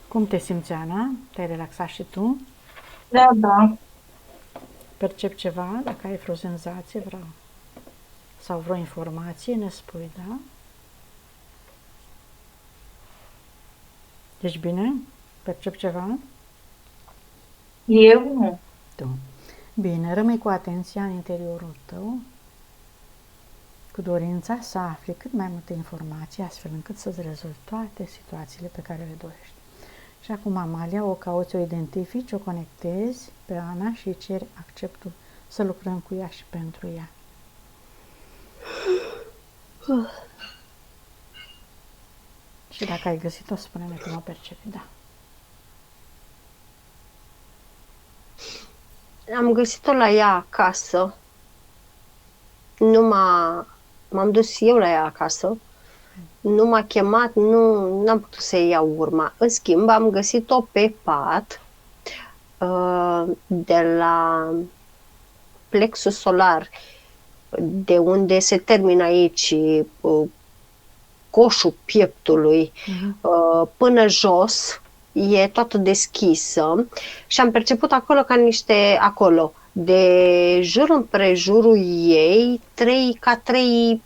Cum te simți, Ana? Te-ai relaxat și tu? Da, da. Percepi ceva? Dacă ai vreo senzație sau vreo informație, ne spui, da? Ești bine? Percepi ceva? Eu nu. Tu. Bine, rămâi cu atenția în interiorul tău, cu dorința să afli cât mai multe informații, astfel încât să-ți rezolvi toate situațiile pe care le dorești. Și acum, Amalia, o cauți, o identifici, o conectezi pe Ana și îi ceri acceptul să lucrăm cu ea și pentru ea. Și dacă ai găsit-o, spune-ne cum o percepi, da. Am găsit-o la ea acasă. M-am dus eu la ea acasă. Nu m-a chemat, n-am putut să-i iau urma. În schimb, am găsit-o pe pat de la plexus solar, de unde se termină aici coșul pieptului, până jos, e toată deschisă și am perceput acolo de jur împrejurul ei, trei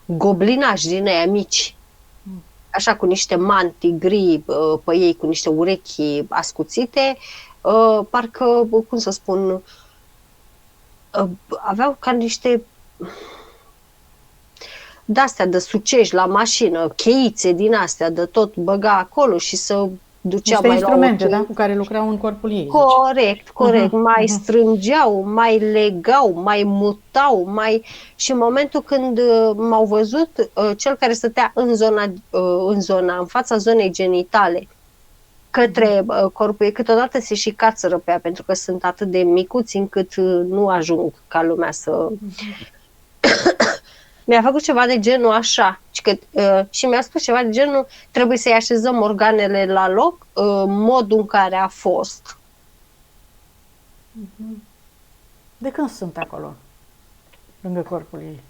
goblinași din aia mici, așa cu niște mantii gri pe ei, cu niște urechi ascuțite, parcă, cum să spun, aveau ca niște de-astea de sucești la mașină, cheițe din astea, de tot băga acolo și să ducea Niște mai instrumente, la da? Cu care lucrau în corpul ei, Corect. Mai strângeau, mai legau, mai mutau, și în momentul când m-au văzut, cel care stătea în fața zonei genitale, către corpul ei, câteodată se și cațără pe ea, pentru că sunt atât de micuți încât nu ajung ca lumea să... Mi-a făcut ceva de genul așa și mi-a spus ceva de genul: trebuie să-i așezăm organele la loc, modul în care a fost. De când sunt acolo, lângă corpul ei?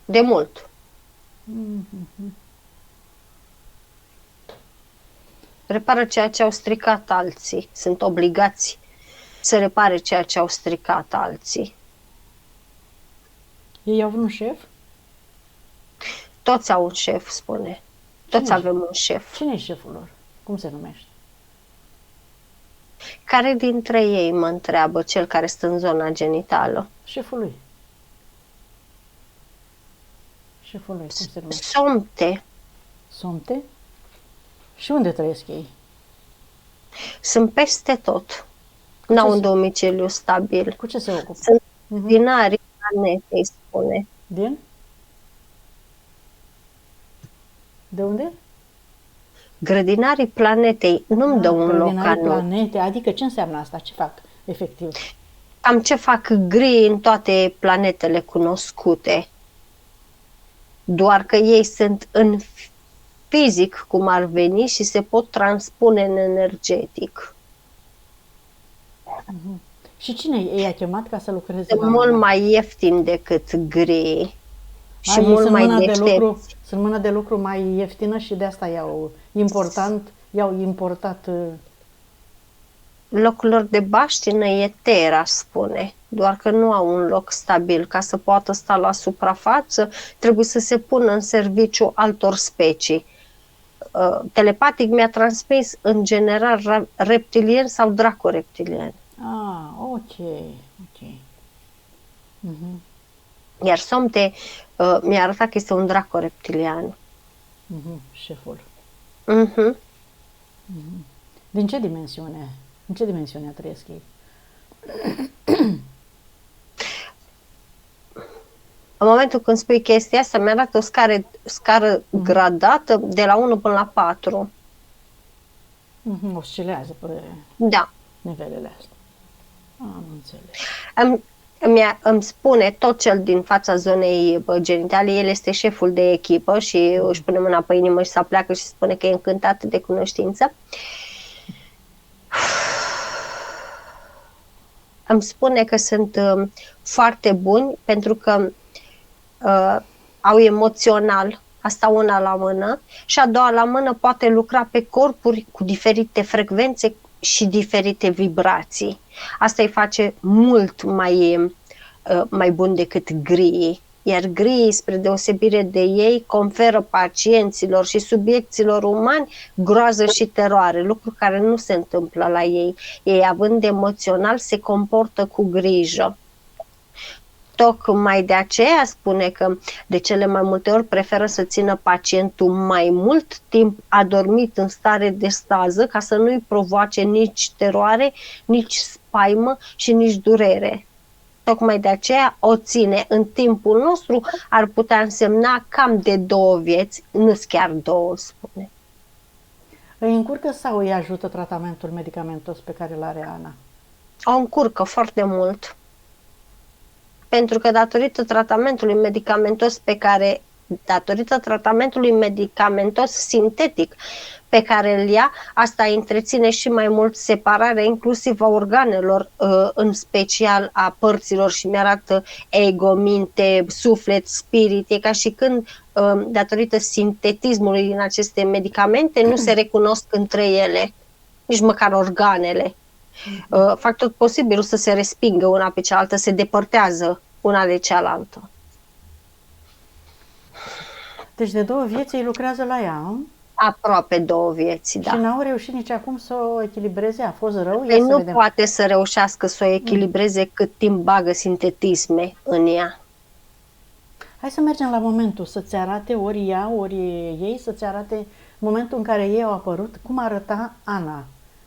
De mult. Repară ceea ce au stricat alții. Sunt obligați să repare ceea ce au stricat alții. Ei au un șef? Toți au un șef, spune. Toți avem un șef. Cine e șeful lor? Cum se numește? Care dintre ei, mă întreabă cel care stă în zona genitală? Șeful lui. Șeful lui, cum se numește? Somte. Somte? Și unde trăiesc ei? Sunt peste tot. N-au un domiciliu stabil. Cu ce se ocupă? Sunt grădinarii planetei, spune. Din? De unde? Grădinarii planetei. Nu-mi dă un loc Grădinarii anume. planete, adică ce înseamnă asta? Ce fac, efectiv? Cam ce fac gri în toate planetele cunoscute. Doar că ei sunt în fizic, cum ar veni, și se pot transpune în energetic. Și cine i-a chemat ca să lucreze Sunt la mult Ana? mai ieftin decât gri și Ei mult sunt mai sunt mână de lucru mai ieftină și de asta i-au importat. Locul lor de baștină e Terra, spune. Doar că nu au un loc stabil. Ca să poată sta la suprafață, trebuie să se pună în serviciu altor specii. Telepatic mi-a transmis în general reptilieni sau draco-reptilieni. Ok. Iar Somte mi-a arătat că este un draco-reptilian. Șeful. Mhm. Din ce dimensiune? În ce dimensiune trăiesc ei? În momentul când spui chestia asta, mi-arată o scară gradată de la 1 până la 4. Oscilează pe Da. nivelele astea. Am înțeles. Îmi spune tot cel din fața zonei genitale, el este șeful de echipă și își pune mâna pe inimă și se apleacă și spune că e încântat de cunoștință. Îmi spune că sunt foarte buni pentru că au emoțional, asta una la mână, și a doua la mână poate lucra pe corpuri cu diferite frecvențe și diferite vibrații. Asta îi face mult mai bun decât grii. Iar grii, spre deosebire de ei, conferă pacienților și subiecților umani groază și teroare, lucruri care nu se întâmplă la ei. Ei, având emoțional, se comportă cu grijă. Tocmai de aceea spune că de cele mai multe ori preferă să țină pacientul mai mult timp adormit în stare de stază, ca să nu-i provoace nici teroare, nici spaimă și nici durere. Tocmai de aceea o ține. În timpul nostru ar putea însemna cam de 2 vieți, nu chiar 2, spune. Îi încurcă sau îi ajută tratamentul medicamentos pe care îl are Ana? O încurcă foarte mult. Pentru că datorită tratamentului medicamentos sintetic pe care îl ia, asta întreține și mai mult separarea inclusiv a organelor, în special a părților, și mi-arată ego, minte, suflet, spirit. E ca și când, datorită sintetismului din aceste medicamente, nu se recunosc între ele, nici măcar organele. Fac tot posibilul să se respingă una pe cealaltă, se depărtează una de cealaltă. Deci de 2 vieți îi lucrează la ea, Aproape 2 vieți, da. Și n-au reușit nici acum să o echilibreze? A fost rău? Păi nu poate să reușească să o echilibreze cât timp bagă sintetisme în ea. Hai să mergem la momentul, să-ți arate ori ea, ori ei, să-ți arate momentul în care ei au apărut, cum arăta Ana.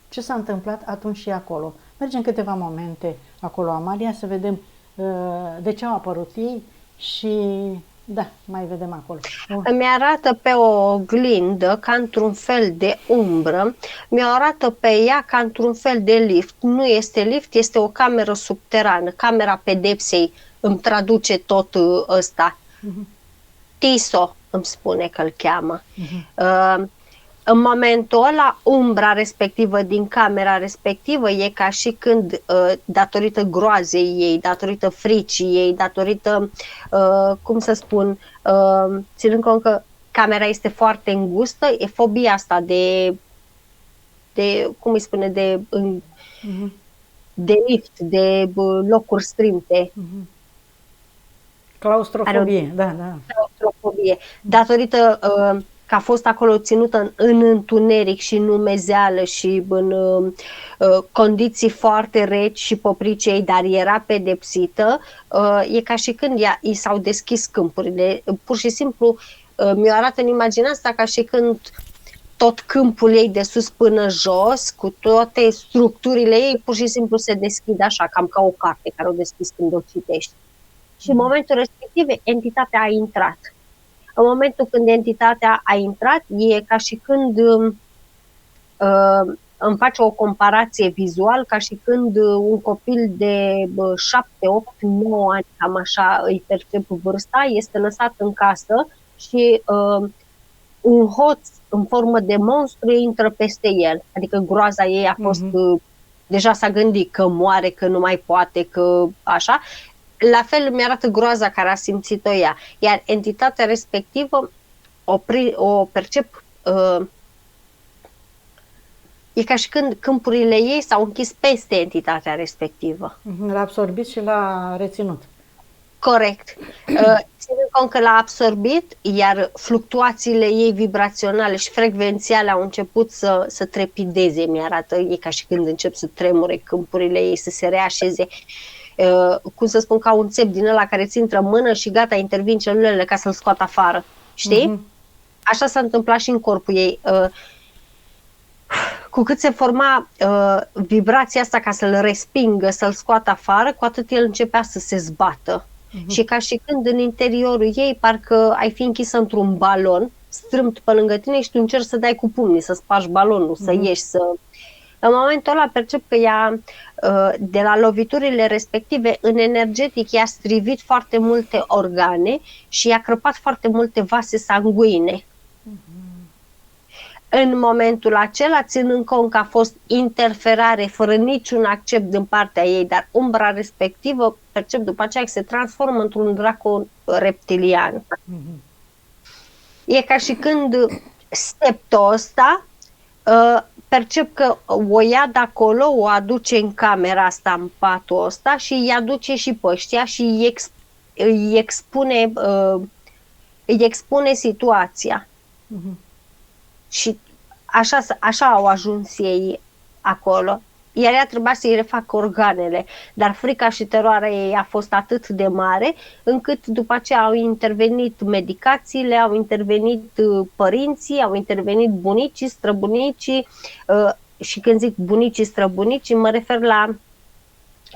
Ce s-a întâmplat atunci și acolo. Mergem câteva momente acolo, Amalia, să vedem de ce au apărut ei și da, mai vedem acolo. Mi arată pe o oglindă ca într-un fel de umbră, mi arată pe ea ca într-un fel de lift. Nu este lift, este o cameră subterană, camera pedepsei, îmi traduce tot ăsta. Tiso îmi spune că îl cheamă. În momentul ăla, umbra respectivă din camera respectivă e ca și când, datorită groazei ei, datorită fricii ei, datorită, ținând cont că camera este foarte îngustă, e fobia asta de lift, de locuri strâmte. Claustrofobie, da. Claustrofobie. Datorită că a fost acolo ținută în întuneric și în umezeală și în condiții foarte reci și popricei, dar era pedepsită, e ca și când i s-au deschis câmpurile. Pur și simplu mi-o arată în imaginea asta ca și când tot câmpul ei de sus până jos, cu toate structurile ei, pur și simplu se deschide așa, cam ca o carte care o deschizi când o citești. Și în momentul respectiv, entitatea a intrat. În momentul când entitatea a intrat, e ca și când îmi face o comparație vizual, ca și când un copil de 7, 8, 9 ani, cam așa îi percep vârsta, este lăsat în casă și un hoț în formă de monstru intră peste el. Adică groaza ei a fost, deja s-a gândit că moare, că nu mai poate, că așa. La fel mi-arată groaza care a simțit-o ea. Iar entitatea respectivă o percep, e ca și când câmpurile ei s-au închis peste entitatea respectivă. L-a absorbit și l-a reținut. Corect. Ținând cont că l-a absorbit, iar fluctuațiile ei vibraționale și frecvențiale au început să trepideze, mi-arată. E ca și când încep să tremure câmpurile ei, să se reașeze. Cum să spun, ca un țep din ăla care ți intră în mână și gata, intervin celulele ca să-l scoată afară. Știi? Așa s-a întâmplat și în corpul ei. Cu cât se forma vibrația asta ca să-l respingă, să-l scoată afară, cu atât el începea să se zbată. Și ca și când în interiorul ei parcă ai fi închisă într-un balon, strâmt pe lângă tine și tu încerci să dai cu pumnii, să spargi balonul, să ieși, să... În momentul ăla percep că ea, de la loviturile respective, în energetic i-a strivit foarte multe organe și i-a crăpat foarte multe vase sanguine. În momentul acela, ținând cont că a fost interferare fără niciun accept din partea ei, dar umbra respectivă, percep după aceea că se transformă într-un dracu reptilian. E ca și când steptul ăsta percep că o ia de acolo, o aduce în camera asta, în patul ăsta și îi aduce și pe ăștia și îi expune situația. Și așa au ajuns ei acolo. Iar ea trebuia să-i refacă organele, dar frica și teroarea ei a fost atât de mare, încât după aceea au intervenit medicațiile, au intervenit părinții, au intervenit bunicii, străbunicii, și când zic bunicii, străbunicii, mă refer la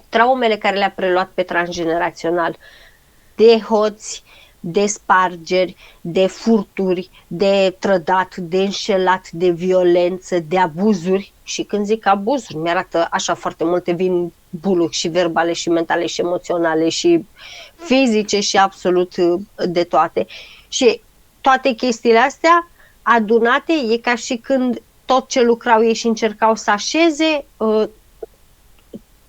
traumele care le-a preluat pe transgenerațional, de hoți, de spargeri, de furturi, de trădat, de înșelat, de violență, de abuzuri. Și când zic abuzuri, mi-arată așa foarte multe, vin buluri și verbale și mentale și emoționale și fizice și absolut de toate. Și toate chestiile astea adunate e ca și când tot ce lucrau ei și încercau să așeze,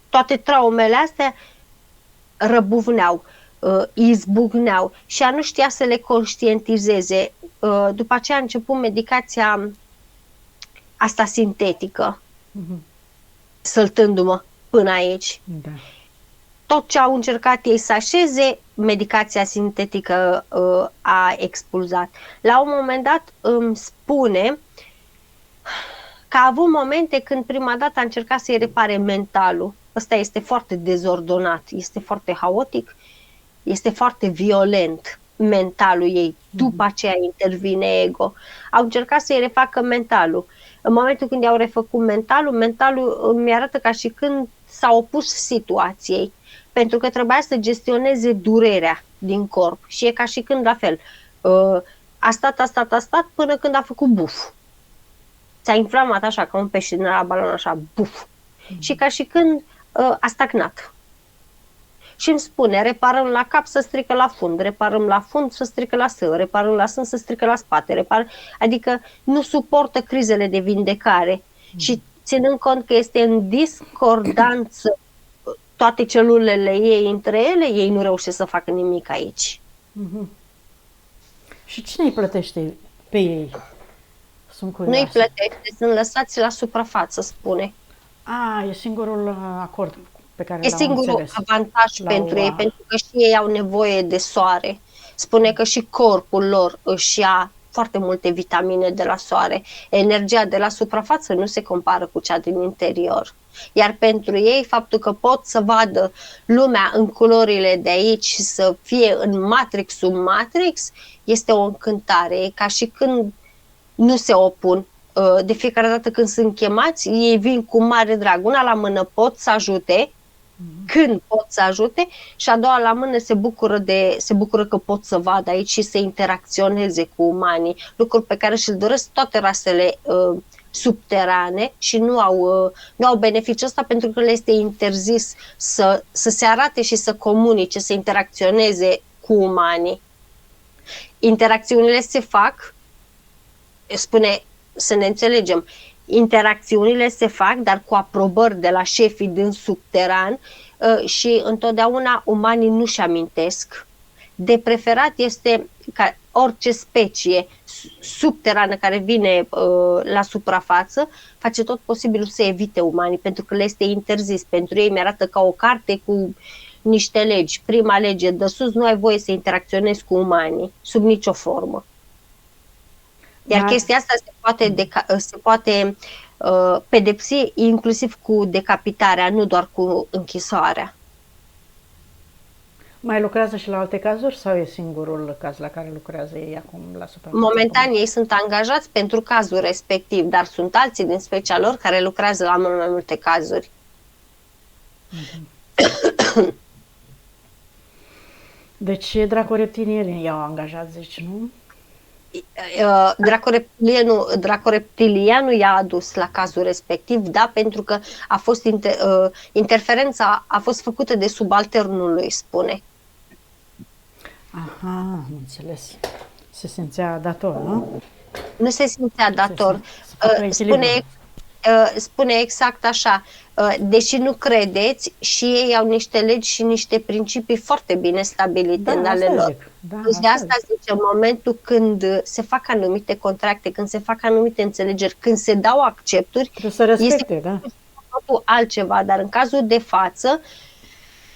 toate traumele astea răbuvneau, izbucneau și ea nu știa să le conștientizeze. După aceea a început medicația asta sintetică, săltându-mă până aici. Da. Tot ce au încercat ei să așeze, medicația sintetică a expulzat. La un moment dat îmi spune că a avut momente când prima dată a încercat să-i repare mentalul. Ăsta este foarte dezordonat, este foarte haotic, este foarte violent mentalul ei. După aceea intervine ego. Au încercat să-i refacă mentalul. În momentul când i-au refăcut mentalul îmi arată ca și când s-a opus situației, pentru că trebuia să gestioneze durerea din corp. Și e ca și când, la fel, a stat până când a făcut buf. S-a inflamat așa, ca un pește din la balon, așa, buf. Și ca și când a stagnat. Și îmi spune, reparăm la cap să strică la fund, reparăm la fund să strică la sân, reparăm la sân să strică la spate, adică nu suportă crizele de vindecare. Și ținând cont că este în discordanță toate celulele ei între ele, ei nu reușesc să facă nimic aici. Și cine îi plătește pe ei? Sunt curioasă. Nu îi plătește, sunt lăsați la suprafață, spune. E singurul acord pe care e singurul avantaj pentru ei, pentru că și ei au nevoie de soare. Spune că și corpul lor își ia foarte multe vitamine de la soare. Energia de la suprafață nu se compară cu cea din interior. Iar pentru ei, faptul că pot să vadă lumea în culorile de aici și să fie în matrix sub matrix, este o încântare. E ca și când nu se opun. De fiecare dată când sunt chemați, ei vin cu mare drag. Una la mână pot să ajute, când pot să ajute, și a doua la mână se bucură că pot să vadă aici și să interacționeze cu umanii, lucruri pe care și-l doresc toate rasele subterane și nu au beneficiul ăsta pentru că le este interzis să se arate și să comunice, să interacționeze cu umanii. Interacțiunile se fac, spune, să ne înțelegem, interacțiunile se fac, dar cu aprobări de la șefii din subteran și întotdeauna umanii nu-și amintesc. De preferat este ca orice specie subterană care vine la suprafață face tot posibilul să evite umanii, pentru că le este interzis. Pentru ei mi-arată ca o carte cu niște legi. Prima lege de sus, nu ai voie să interacționezi cu umanii, sub nicio formă. Iar chestia asta se poate pedepsi inclusiv cu decapitarea, nu doar cu închisoarea. Mai lucrează și la alte cazuri sau e singurul caz la care lucrează ei acum la suprafață? Momentan ei sunt angajați pentru cazul respectiv, dar sunt alții din specia lor care lucrează la mult mai multe cazuri. Deci dracoreptilienii i-au angajat, zici, nu? Dracoreptilianul i-a adus la cazul respectiv, da, pentru că a fost interferența a fost făcută de subalternul lui, spune. Aha, am înțeles. Se simțea dator, nu? Nu se simțea dator. Spune exact așa. deși nu credeți, și ei au niște legi și niște principii foarte bine stabilite în ale lor. De asta zice, în momentul când se fac anumite contracte, când se fac anumite înțelegeri, când se dau accepturi, să respecte, este totul altceva, dar în cazul de față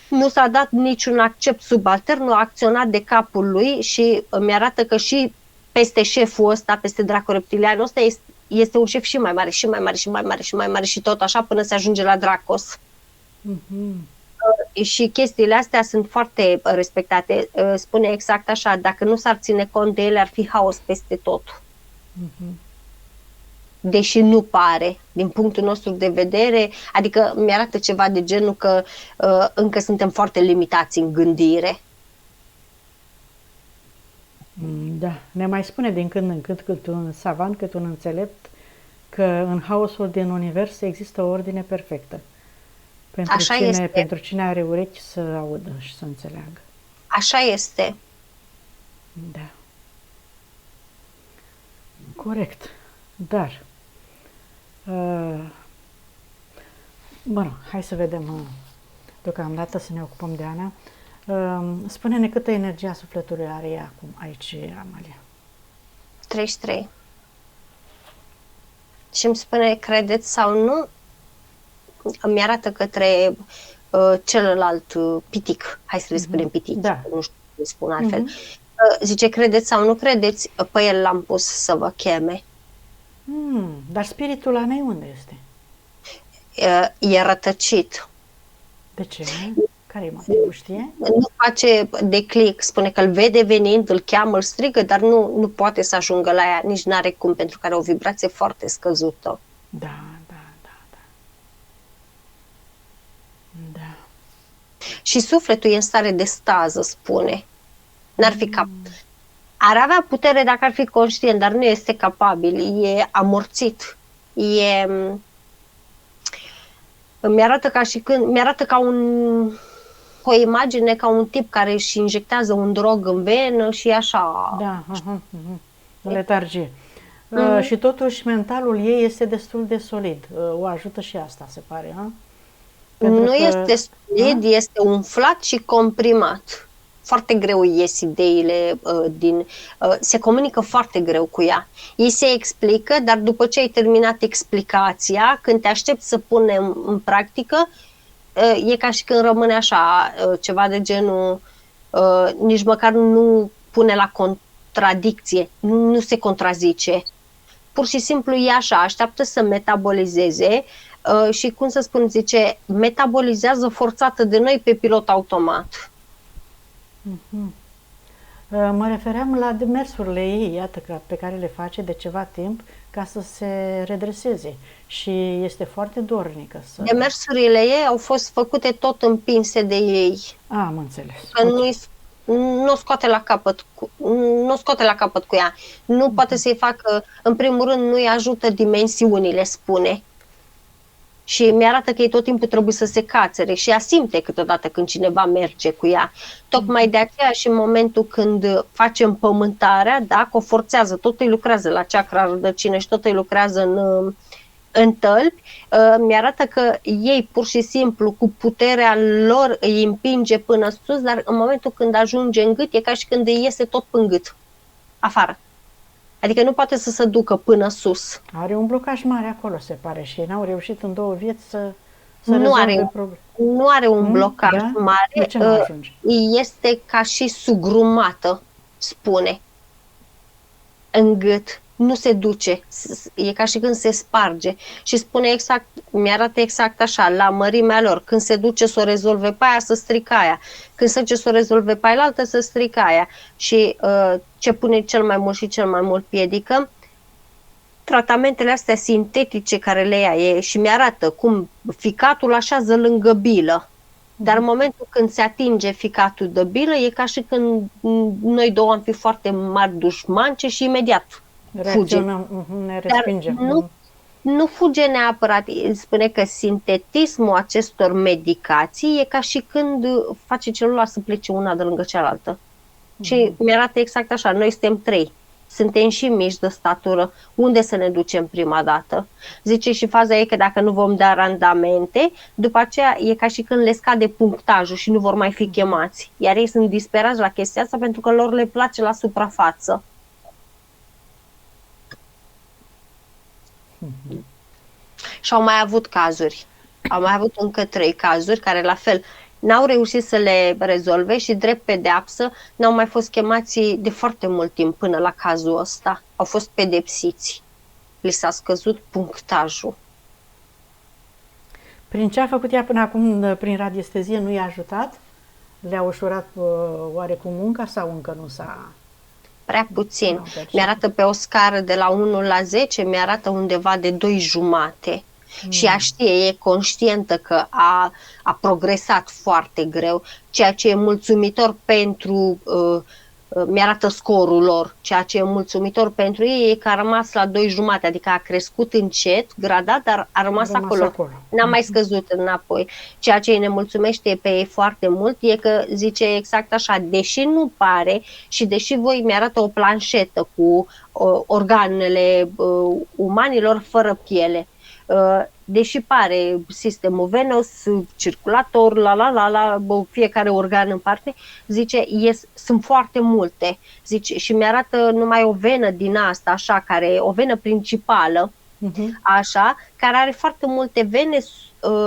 nu s-a dat niciun accept subaltern, nu a acționat de capul lui și mi arată că și peste șeful ăsta, peste Draco Reptilianul ăsta, este un șef și mai mare, și mai mare, și mai mare, și mai mare și tot așa până se ajunge la Dracos. Și chestiile astea sunt foarte respectate. Spune exact așa, dacă nu s-ar ține cont de ele, ar fi haos peste tot. Deși nu pare, din punctul nostru de vedere, adică mi-arată ceva de genul că încă suntem foarte limitați în gândire. Da, ne mai spune din când în când cât un savant, cât un înțelept, că în haosul din univers există o ordine perfectă. Pentru cine are urechi să audă și să înțeleagă. Așa este. Da. Corect. Dar, hai să vedem, deocamdată să ne ocupăm de Ana. Spune-ne câtă energie a sufletului are ea acum, aici, Amalia. 33. Și îmi spune, credeți sau nu, îmi arată către celălalt pitic, hai să le spunem pitic, nu știu cum spun altfel. Zice, credeți sau nu credeți, pe el l-am pus să vă cheme. Dar spiritul Anei unde este? E rătăcit. De ce? Care e motivul, știe? Nu face de click, spune că îl vede venind, îl cheamă, îl strigă, dar nu poate să ajungă la ea, nici n-are cum, pentru că are o vibrație foarte scăzută. Da. Și sufletul e în stare de stază, spune. N-ar fi ar avea putere dacă ar fi conștient, dar nu este capabil, e amorțit. Mi-arată ca și când, mi-arată ca o imagine, ca un tip care își injectează un drog în venă și așa. Da, letargie. Și totuși mentalul ei este destul de solid. O ajută și asta, se pare, Nu este solid, este umflat și comprimat. Foarte greu ies ideile se comunică foarte greu cu ea. Ei se explică, dar după ce ai terminat explicația, când te aștepți să punem în practică, e ca și când rămâne așa, ceva de genul, nici măcar nu pune la contradicție, nu se contrazice. Pur și simplu e așa, așteaptă să metabolizeze și, cum să spun, zice, metabolizează forțată de noi pe pilot automat. Mă refeream la demersurile ei, iată, pe care le face de ceva timp ca să se redreseze și este foarte dornică. Demersurile ei au fost făcute tot împinse de ei. Am înțeles. Că nu o scoate la capăt cu ea. Nu poate să-i facă, în primul rând, nu-i ajută dimensiunile, spune. Și mi-arată că ei tot timpul trebuie să se cațere și ea simte câteodată când cineva merge cu ea. Tocmai de aceea și în momentul când face împământarea, da, că o forțează, tot îi lucrează la chakra rădăcină și tot îi lucrează în tălpi, mi-arată că ei pur și simplu cu puterea lor îi împinge până sus, dar în momentul când ajunge în gât e ca și când îi iese tot în gât, afară. Adică nu poate să se ducă până sus. Are un blocaj mare acolo, se pare, și n-au reușit în 2 vieți să rezolve probleme. Nu are un blocaj mare, de ce nu ajunge? Este ca și sugrumată, spune, în gât. Nu se duce, e ca și când se sparge și spune exact, mi-arată exact așa, la mărimea lor, când se duce să o rezolve pe aia, să strică aia, când se duce să o rezolve pe aia altă, să strică aia și ce pune cel mai mult și cel mai mult piedică, tratamentele astea sintetice care le ia și mi-arată cum ficatul așează lângă bilă, dar în momentul când se atinge ficatul de bilă, e ca și când noi două am fi foarte mari dușmance și imediat fuge. Ne respinge. Dar nu fuge neapărat. Spune că sintetismul acestor medicații e ca și când face celula să plece una de lângă cealaltă. Și mi-arată exact așa, noi suntem 3. suntem și mici de statură, unde să ne ducem prima dată? Zice, și faza e că dacă nu vom da randamente, după aceea e ca și când le scade punctajul și nu vor mai fi chemați. Iar ei sunt disperați la chestia asta pentru că lor le place la suprafață. Și au mai avut cazuri. Au mai avut încă 3 cazuri care la fel n-au reușit să le rezolve și drept pedeapsă n-au mai fost chemați de foarte mult timp până la cazul ăsta. Au fost pedepsiți. Li s-a scăzut punctajul. Prin ce a făcut ea până acum, prin radiestezie, nu i-a ajutat? Le-a ușurat oarecum munca sau încă nu s-a... Prea puțin. Mi-arată pe o scară de la 1 la 10, mi-arată undeva de 2,5. Și ea știe, e conștientă că a progresat foarte greu, ceea ce e mulțumitor pentru, mi-arată scorul lor, ceea ce e mulțumitor pentru ei e că a rămas la 2,5, adică a crescut încet, gradat, dar a rămas acolo. N-a mai scăzut înapoi. Ceea ce îi nemulțumește pe ei foarte mult e că zice exact așa, deși nu pare și deși voi mi-arată o planșetă cu organele umanilor fără piele, deși pare sistemul venos, circulator, la fiecare organ în parte, zice, sunt foarte multe. Zice, și mi-arată numai o venă din asta, așa, care o venă principală, așa, care are foarte multe vene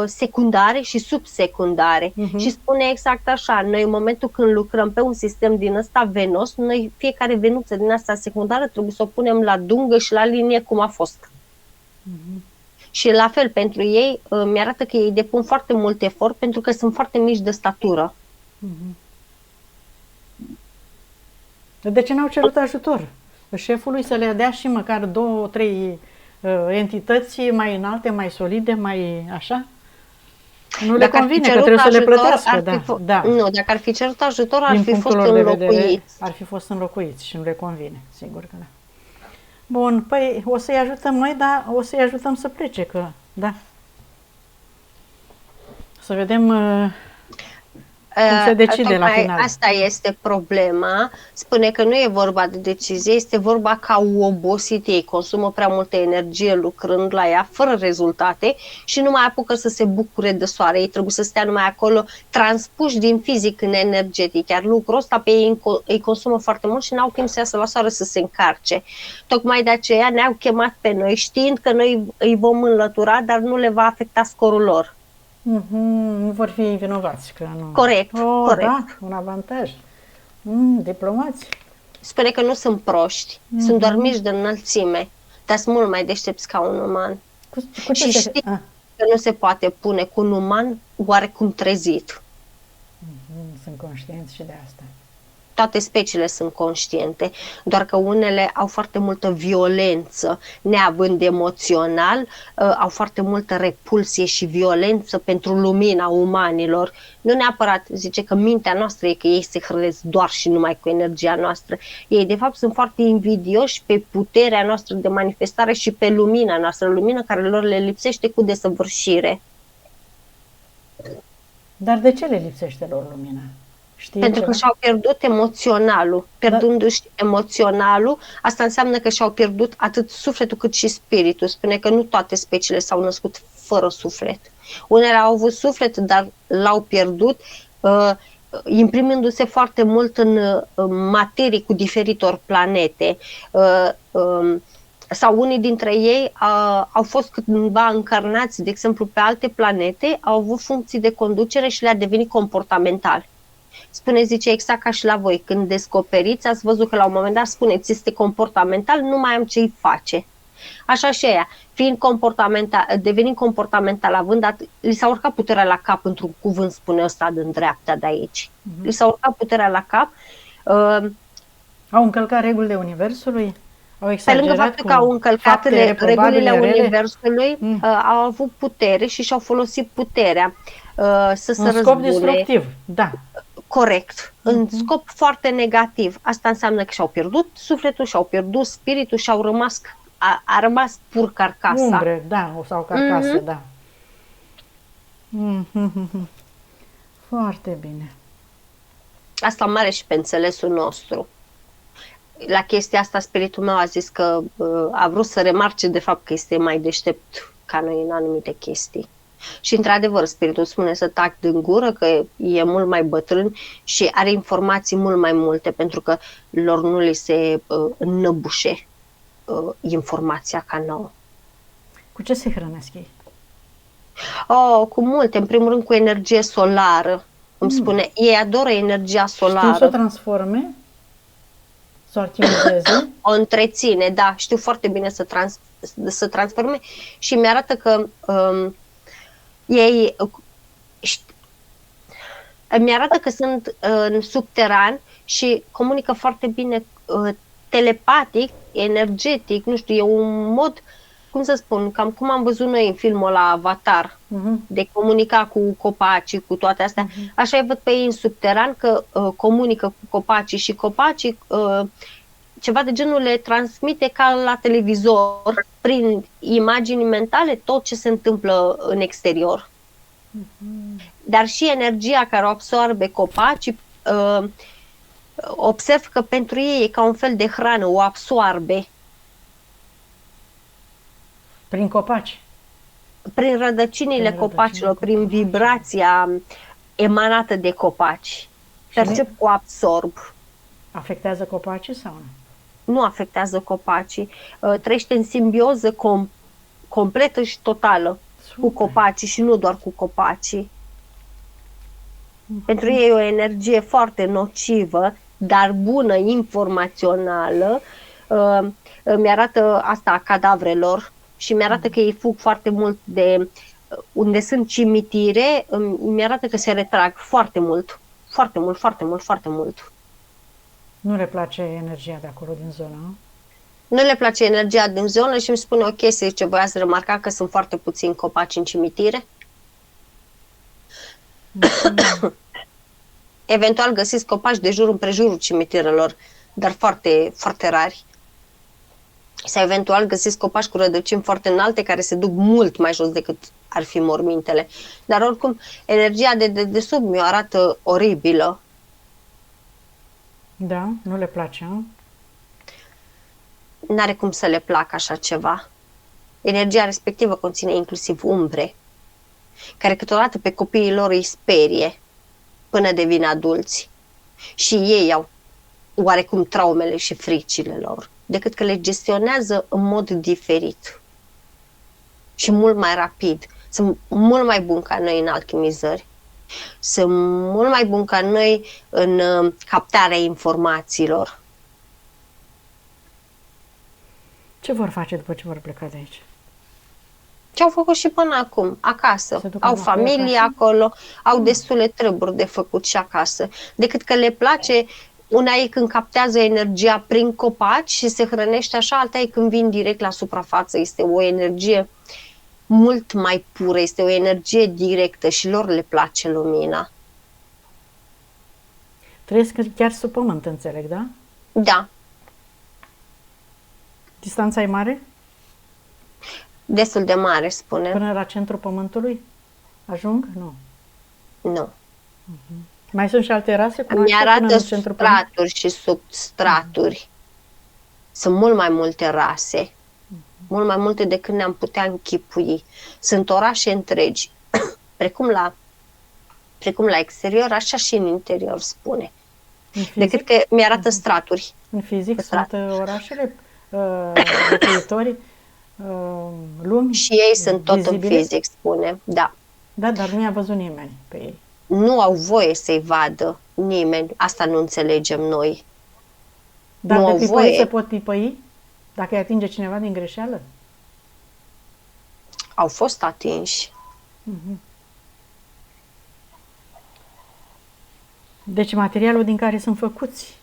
secundare și subsecundare. Și spune exact așa, noi în momentul când lucrăm pe un sistem din ăsta venos, noi fiecare venuță din asta secundară trebuie să o punem la dungă și la linie cum a fost. Și la fel, pentru ei, mi-arată că ei depun foarte mult efort pentru că sunt foarte mici de statură. De ce n-au cerut ajutor? Șefului să le dea și măcar 2-3 entități mai înalte, mai solide, mai așa? Nu le convine, că trebuie să le plătească. Nu, dacă ar fi cerut ajutor, ar fi fost înlocuiți. Ar fi fost înlocuiți și nu le convine, sigur că da. Bun, păi o să-i ajutăm noi, dar o să-i ajutăm să plece, că, da. Să vedem cum se decide la final. Asta este problema. Spune că nu e vorba de decizie, este vorba că au obosit ei, consumă prea multă energie lucrând la ea, fără rezultate și nu mai apucă să se bucure de soare. Ei trebuie să stea numai acolo, transpuși din fizic în energetic. Iar lucrul ăsta pe ei îi consumă foarte mult și n-au timp să iasă la soare să se încarce. Tocmai de aceea ne-au chemat pe noi, știind că noi îi vom înlătura, dar nu le va afecta scorul lor. Nu vor fi vinovați. Că nu... Corect, corect. Da, un avantaj. Diplomați. Spune că nu sunt proști, sunt doar mici de înălțime, dar sunt mult mai deștepți ca un uman. Și știi că nu se poate pune cu un uman oarecum trezit. Sunt conștienți și de asta. Toate speciile sunt conștiente, doar că unele au foarte multă violență, neavând emoțional, au foarte multă repulsie și violență pentru lumina umanilor. Nu neapărat zice că mintea noastră e că ei se hrănesc doar și numai cu energia noastră. Ei de fapt sunt foarte invidioși pe puterea noastră de manifestare și pe lumina noastră, lumină care lor le lipsește cu desăvârșire. Dar de ce le lipsește lor lumina? Pentru că și-au pierdut emoționalul. Pierdându-și emoționalul, asta înseamnă că și-au pierdut atât sufletul cât și spiritul. Spune că nu toate speciile s-au născut fără suflet. Unele au avut suflet, dar l-au pierdut, imprimându-se foarte mult în materii cu diferitor planete. Sau unii dintre ei au fost cândva încarnați, de exemplu, pe alte planete, au avut funcții de conducere și le-a devenit comportamental. Spune, zice, exact ca și la voi, când descoperiți, ați văzut că la un moment dat spuneți, este comportamental, nu mai am ce-i face. Așa și aia, devenind comportamental, li s-a urcat puterea la cap, într-un cuvânt spune ăsta din dreapta de aici. Li s-a urcat puterea la cap. Au încălcat regulile Universului? Au pe lângă faptul că au încălcat regulile Universului, au avut putere și și-au folosit puterea să se răzbune. Un scop destructiv, da. Corect, în scop foarte negativ. Asta înseamnă că și-au pierdut sufletul, și-au pierdut spiritul și a rămas pur carcasa. Umbre, da, sau carcase, da. Foarte bine. Asta mare și pe înțelesul nostru. la chestia asta spiritul meu a zis că a vrut să remarce de fapt că este mai deștept ca noi în anumite chestii. Și într-adevăr, spiritul spune să tac din gură, că e mult mai bătrân și are informații mult mai multe, pentru că lor nu li se înnăbușe informația ca nouă. Cu ce se hrănesc ei? Cu multe, în primul rând cu energie solară. Îmi spune, ei adoră energia solară. Știu să o transforme? Să o alchimizeze? O întreține, da, știu foarte bine să transforme și mi-arată că ei mi-arată că sunt în subteran și comunică foarte bine telepatic, energetic, nu știu, e un mod, cum să spun, cam cum am văzut noi în filmul ăla Avatar, de comunica cu copacii, cu toate astea. Așa îi văd pe ei în subteran, că comunică cu copacii și copacii ceva de genul le transmite ca la televizor, prin imagini mentale, tot ce se întâmplă în exterior. Dar și energia care o absorbe copacii, observ că pentru ei e ca un fel de hrană, o absorbe. Prin copaci? Prin rădăcinile copacilor, prin vibrația emanată de copaci. Percep că o absorb. Afectează copacii sau nu? Nu afectează copacii. Trăiește în simbioză completă și totală cu copacii și nu doar cu copacii. Pentru ei e o energie foarte nocivă, dar bună, informațională. Mi-arată asta a cadavrelor și mi-arată că ei fug foarte mult de unde sunt cimitire, mi-arată că se retrag foarte mult. Foarte mult, foarte mult, foarte mult. Nu le place energia de acolo din zonă? Nu le place energia din zonă și îmi spune o chestie, ce voiați remarca că sunt foarte puțini copaci în cimitire. Eventual găsiți copaci de jur împrejurul cimitirelor, dar foarte, foarte rari. Sau eventual găsiți copaci cu rădăcini foarte înalte care se duc mult mai jos decât ar fi mormintele. Dar oricum, energia de sub mi-o arată oribilă. Da, nu le place, nu? N-are cum să le placă așa ceva. Energia respectivă conține inclusiv umbre, care câteodată pe copiii lor îi sperie până devin adulți. Și ei au oarecum traumele și fricile lor, decât că le gestionează în mod diferit și mult mai rapid. Sunt mult mai buni ca noi în alchimizări. Sunt mult mai buni ca noi în captarea informațiilor. Ce vor face după ce vor pleca de aici? Ce au făcut și până acum, acasă. Au familie acolo, au destule treburi de făcut și acasă. Decât că le place, una e când captează energia prin copaci și se hrănește așa, alta e când vin direct la suprafață. Este o energie mult mai pură, este o energie directă și lor le place lumina. Trăiesc chiar sub pământ, înțeleg, da? Da. Distanța e mare? Destul de mare, spune. Până la centrul pământului? Ajung? Nu. Nu. Mai sunt și alte rase? Mi-arată straturi și substraturi. Sunt mult mai multe rase. Mult mai multe decât ne-am putea închipui. Sunt orașe întregi. Precum la exterior, așa și în interior, spune. Decât că mi-arată straturi. În fizic sunt orașele, locuitorii, lumi? Și ei sunt tot vizibile? în fizic, spune. Da. Da, dar nu i-a văzut nimeni pe ei. Nu au voie să-i vadă nimeni. Asta nu înțelegem noi. Dar nu de au pipăi voie. se pot pipăi? Dacă îi atinge cineva din greșeală? Au fost atinși. Deci materialul din care sunt făcuți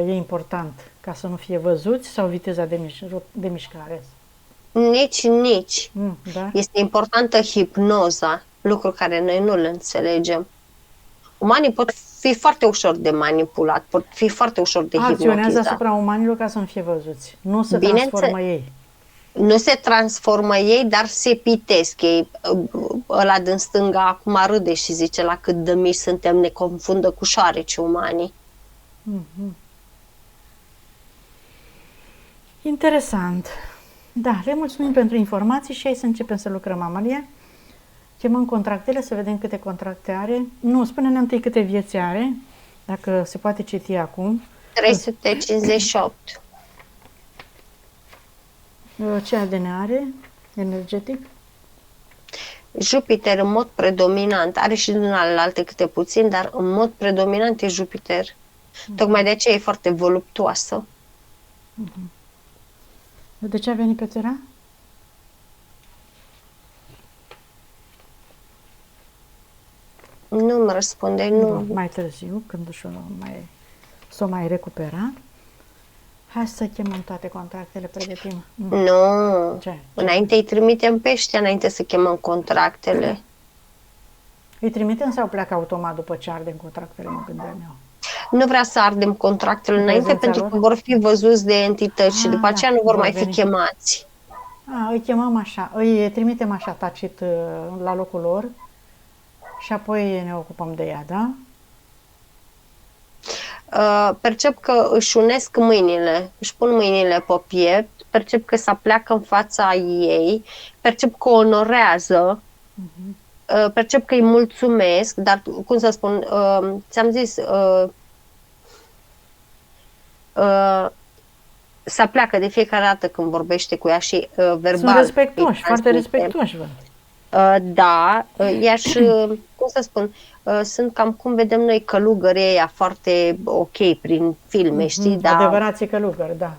e important ca să nu fie văzuți sau viteza de mișcare? Nici. Da? Este importantă hipnoza, lucru care noi nu-l înțelegem. Umanii pot fi foarte ușor de manipulat, pot fi foarte ușor de Acționează hipnotizat. asupra umanilor ca să nu fie văzuți. Nu se transformă ei. Nu se transformă ei, dar se pitesc ei. Ăla din stânga acum râde și zice la cât de mici suntem, ne confundă cu șoareci umanii. Interesant. Da, le mulțumim pentru informații și hai să începem să lucrăm, Amalia. Chemăm contractele, să vedem câte contracte are. Nu, spune-ne întâi câte vieți are, dacă se poate citi acum. 358. Ce ADN are energetic? Jupiter în mod predominant, are și din alte câte puțin, dar în mod predominant e Jupiter. Tocmai de aceea e foarte voluptuoasă. De ce a venit pe Terra? Nu-mi răspunde, nu. Mai târziu, când s-o mai recupera. Hai să chemăm toate contractele, pregătim. Nu. Ce? Înainte îi trimitem pe ăștia, înainte să chemăm contractele. Îi trimitem sau pleacă automat după ce ardem contractele, mă gândeam eu? Nu vrea să ardem contractele înainte pentru că vor fi văzuți de entități și după aceea nu vor mai fi chemați. Îi chemăm așa, îi trimitem așa tacit la locul lor și apoi ne ocupăm de ea, da? Percep că își unesc mâinile, își pun mâinile pe piept, percep că se apleacă în fața ei, percep că o onorează, percep că îi mulțumesc, dar, cum să spun, ți-am zis, se apleacă de fiecare dată când vorbește cu ea și verbal. Sunt respectuoși, foarte respectuoși, văd. Da, ea și, cum să spun, sunt cam cum vedem noi călugării ăia foarte ok prin filme, știi? Da, adevărații călugări, da.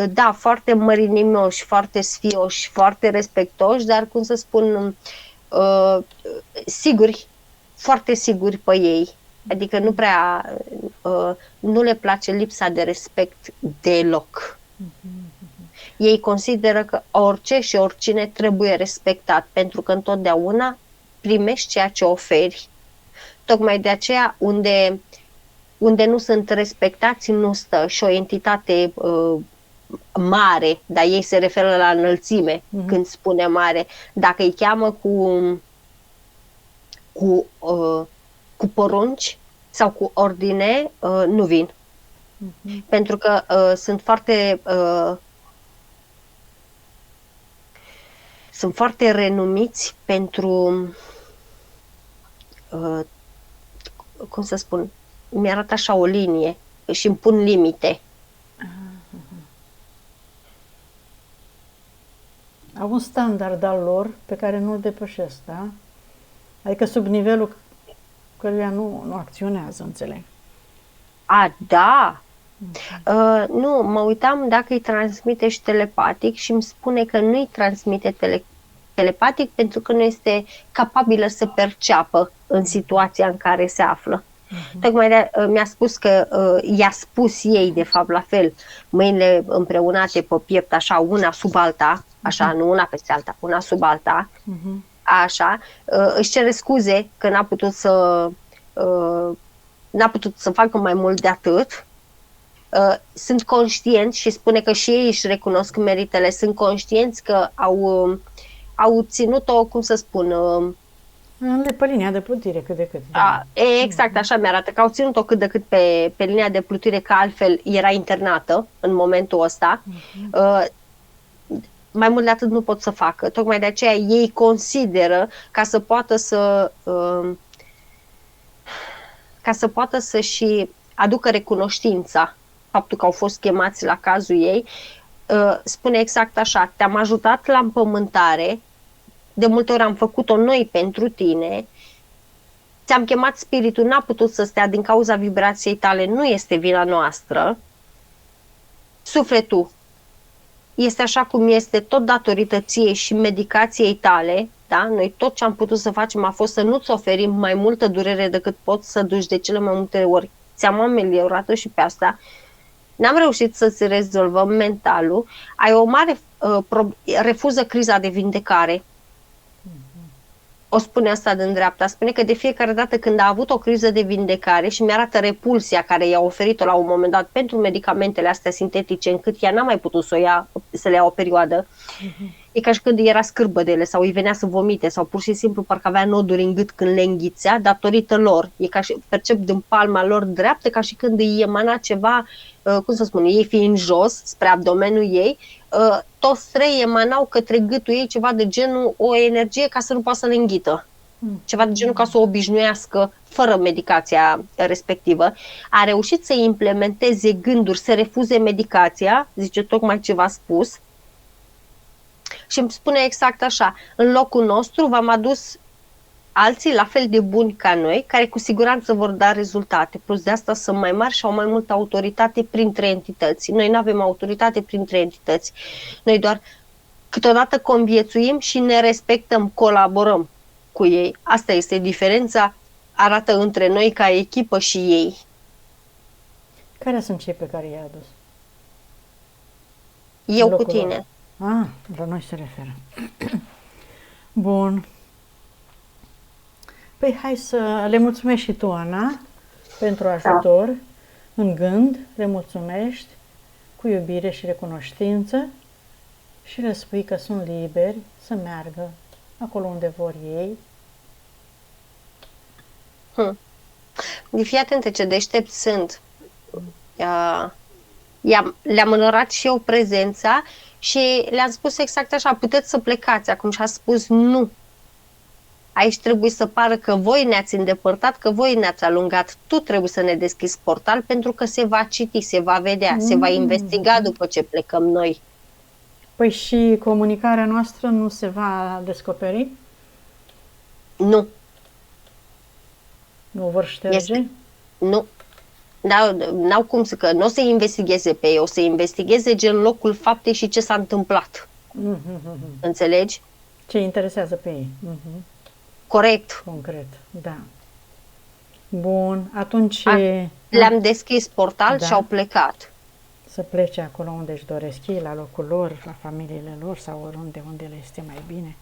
Da, foarte mărinimoși, foarte sfioși, foarte respectoși, dar, cum să spun, siguri, foarte siguri pe ei. Adică nu prea, nu le place lipsa de respect deloc. Ei consideră că orice și oricine trebuie respectat, pentru că întotdeauna primești ceea ce oferi. Tocmai de aceea, unde nu sunt respectați, nu stă. Și o entitate mare, dar ei se referă la înălțime când spune mare, dacă îi cheamă cu porunci sau cu ordine, nu vin. Pentru că sunt foarte renumiți pentru, cum să spun, mi-arată așa o linie și îmi pun limite. Au un standard al lor pe care nu-l depășesc, da? Adică sub nivelul căruia nu acționează, înțeleg. Da! Nu, mă uitam dacă îi transmite și telepatic și îmi spune că nu îi transmite telepatic pentru că nu este capabilă să perceapă în situația în care se află. Tocmai mi-a spus că i-a spus ei, de fapt, la fel, mâinile împreunate pe piept, așa, una sub alta, așa, nu una peste alta, una sub alta, așa, își cere scuze că n-a putut să facă mai mult de atât. Sunt conștienți și spune că și ei își recunosc meritele, sunt conștienți că au ținut-o, cum să spun, pe linia de plutire cât de cât. Exact, așa mi-arată, că au ținut-o cât de cât pe linia de plutire, că altfel era internată în momentul ăsta. Mai mult de atât nu pot să facă. Tocmai de aceea ei consideră ca să poată să și aducă recunoștința faptul că au fost chemați la cazul ei, spune exact așa: te-am ajutat la împământare, de multe ori am făcut-o noi pentru tine, ți-am chemat spiritul, n-a putut să stea din cauza vibrației tale, nu este vina noastră, sufletul este așa cum este tot datorită ție și medicației tale, da? Noi tot ce am putut să facem a fost să nu-ți oferim mai multă durere decât poți să duci, de cele mai multe ori ți-am ameliorat-o și pe asta. N-am reușit să-ți rezolvăm mentalul, ai o mare refuză criza de vindecare. O spune asta din dreapta, spune că de fiecare dată când a avut o criză de vindecare și mi-arată repulsia care i-a oferit-o la un moment dat pentru medicamentele astea sintetice, încât ea n-a mai putut să le ia o perioadă, E ca și când era scârbă de ele sau îi venea să vomite sau pur și simplu parcă avea noduri în gât când le înghițea datorită lor. E ca și percep din palma lor dreaptă ca și când îi emana ceva, cum să spun, ei fiind jos spre abdomenul ei, toți trei emanau către gâtul ei ceva de genul o energie ca să nu poată să le înghită. Ceva de genul ca să o obișnuiască fără medicația respectivă. A reușit să implementeze gânduri, să refuze medicația, zice tocmai ce v-a spus, și îmi spune exact așa: în locul nostru v-am adus alții la fel de buni ca noi, care cu siguranță vor da rezultate. Plus de asta sunt mai mari și au mai multă autoritate printre entități. Noi nu avem autoritate printre entități. Noi doar câteodată conviețuim și ne respectăm, colaborăm cu ei. Asta este diferența, arată între noi ca echipă și ei. Care sunt cei pe care i-a adus? Eu cu tine. Ah, la noi se referă. Bun. Păi hai să le mulțumești și tu, Ana, pentru ajutor în gând, le mulțumești cu iubire și recunoștință și le spui că sunt liberi să meargă acolo unde vor ei. Fii atentă ce deștept sunt. Le-am onorat și eu prezența și le-am spus exact așa: puteți să plecați acum. Și a spus nu. Aici trebuie să pară că voi ne-ați îndepărtat, că voi ne-ați alungat. Tu trebuie să ne deschizi portal pentru că se va citi, se va vedea, se va investiga după ce plecăm noi. Păi și comunicarea noastră nu se va descoperi? Nu. Nu vor șterge? Nu. N-au cum să, că nu o să investigheze pe ei, o să investigheze gen locul faptei și ce s-a întâmplat. Înțelegi? Ce interesează pe ei. Corect. Concret, da. Bun, atunci... Le-am deschis portal și au plecat. Să plece acolo unde își doresc ei, la locul lor, la familiile lor sau oriunde unde le este mai bine.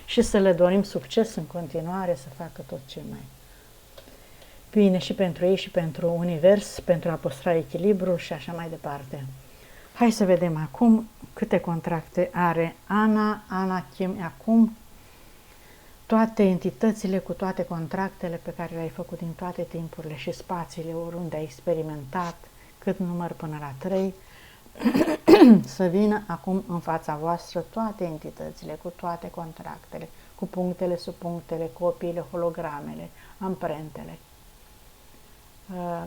Și să le dorim succes în continuare, să facă tot ce mai bine și pentru ei și pentru univers, pentru a păstra echilibrul și așa mai departe. Hai să vedem acum câte contracte are Ana. Ana Kim acum toate entitățile cu toate contractele pe care le-ai făcut din toate timpurile și spațiile, oriunde ai experimentat, cât număr până la 3, să vină acum în fața voastră toate entitățile cu toate contractele, cu punctele, subpunctele, copiile, hologramele, amprentele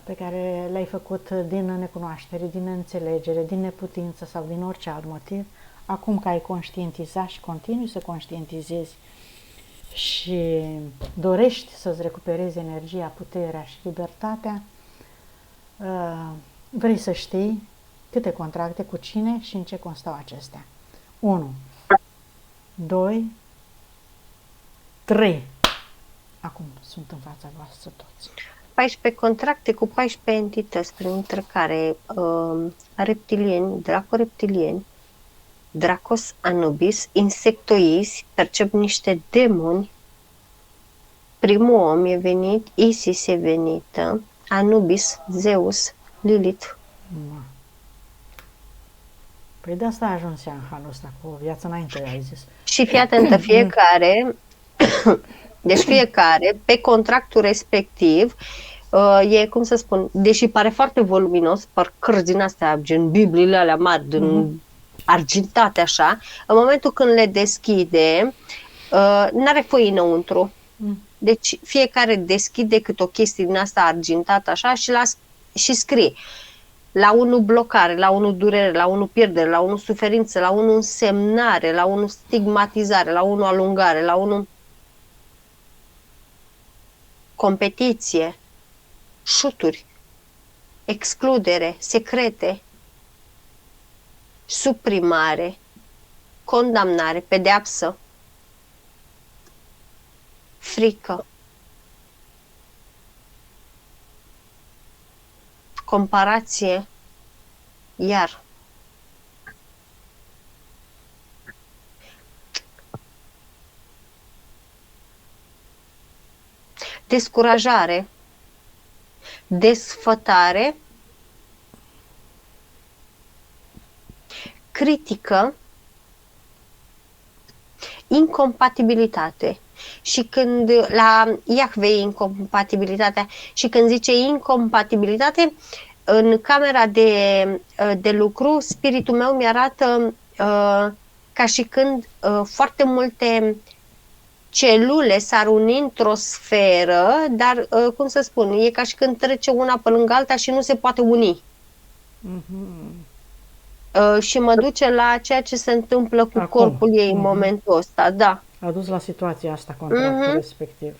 pe care le-ai făcut din necunoaștere, din neînțelegere, din neputință sau din orice alt motiv. Acum că ai conștientizat și continui să conștientizezi și dorești să-ți recuperezi energia, puterea și libertatea, vrei să știi câte contracte, cu cine și în ce constau acestea. 1, 2, 3. Acum sunt în fața voastră toți. 14 contracte cu 14 entități, printre care reptilieni, draco-reptilieni, Dracos Anubis, insectoizi, percep niște demoni. Primul om e venit, Isis e venită, Anubis, Zeus, Lilith. Păi de asta a ajuns ea în halul ăsta, cu o viață înainte, ai zis. Și fii atentă, fiecare, deci fiecare, pe contractul respectiv, e, cum să spun, deși pare foarte voluminos, par cărți din astea, gen Bibliile alea mari, din argintate așa, în momentul când le deschide, n-are foi înăuntru. Deci fiecare deschide cât o chestie din asta argintată așa și scrie. La unul blocare, la unul durere, la unul pierdere, la unul suferință, la unul însemnare, la unul stigmatizare, la unul alungare, la unul competiție, șuturi, excludere, secrete, suprimare, condamnare, pedeapsă, frică, comparație, iar descurajare, desfătare, critică, incompatibilitate. Și când la Iahve e incompatibilitatea, și când zice incompatibilitate, în camera de lucru, spiritul meu mi-arată ca și când foarte multe celule s-ar uni într-o sferă, dar, cum să spun, e ca și când trece una pe lângă alta și nu se poate uni. Și mă duce la ceea ce se întâmplă cu corpul ei în momentul ăsta, da. A dus la situația asta contractul respectiv.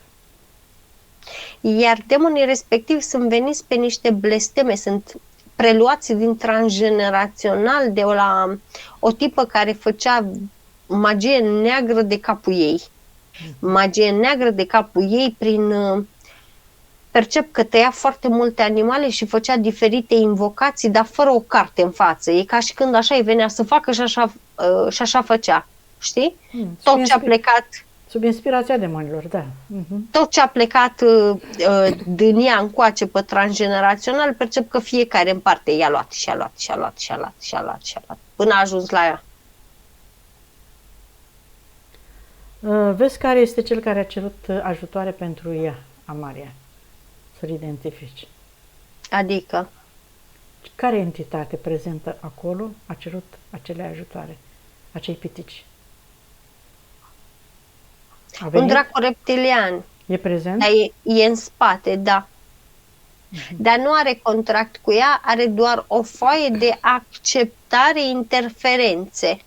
Iar demonii respectivi sunt veniți pe niște blesteme, sunt preluați din transgenerațional de la o tipă care făcea magie neagră de capul ei. Magie neagră de capul ei prin... Percep că tăia foarte multe animale și făcea diferite invocații, dar fără o carte în față. E ca și când așa îi venea să facă și așa făcea. Știi? Tot ce a plecat... Sub inspirația demonilor, da. Tot ce a plecat din ea încoace pe transgenerațional, percep că fiecare în parte i-a luat și a luat și a luat și a luat și a luat și a luat până a ajuns la ea. Vezi care este cel care a cerut ajutoare pentru ea, Amalia? Să-l identifici. Adică? Care entitate prezentă acolo a cerut acele ajutoare, acei pitici? Un dracu reptilian. E prezent? Dar e în spate, da. Dar nu are contract cu ea, are doar o foaie de acceptare interferențe.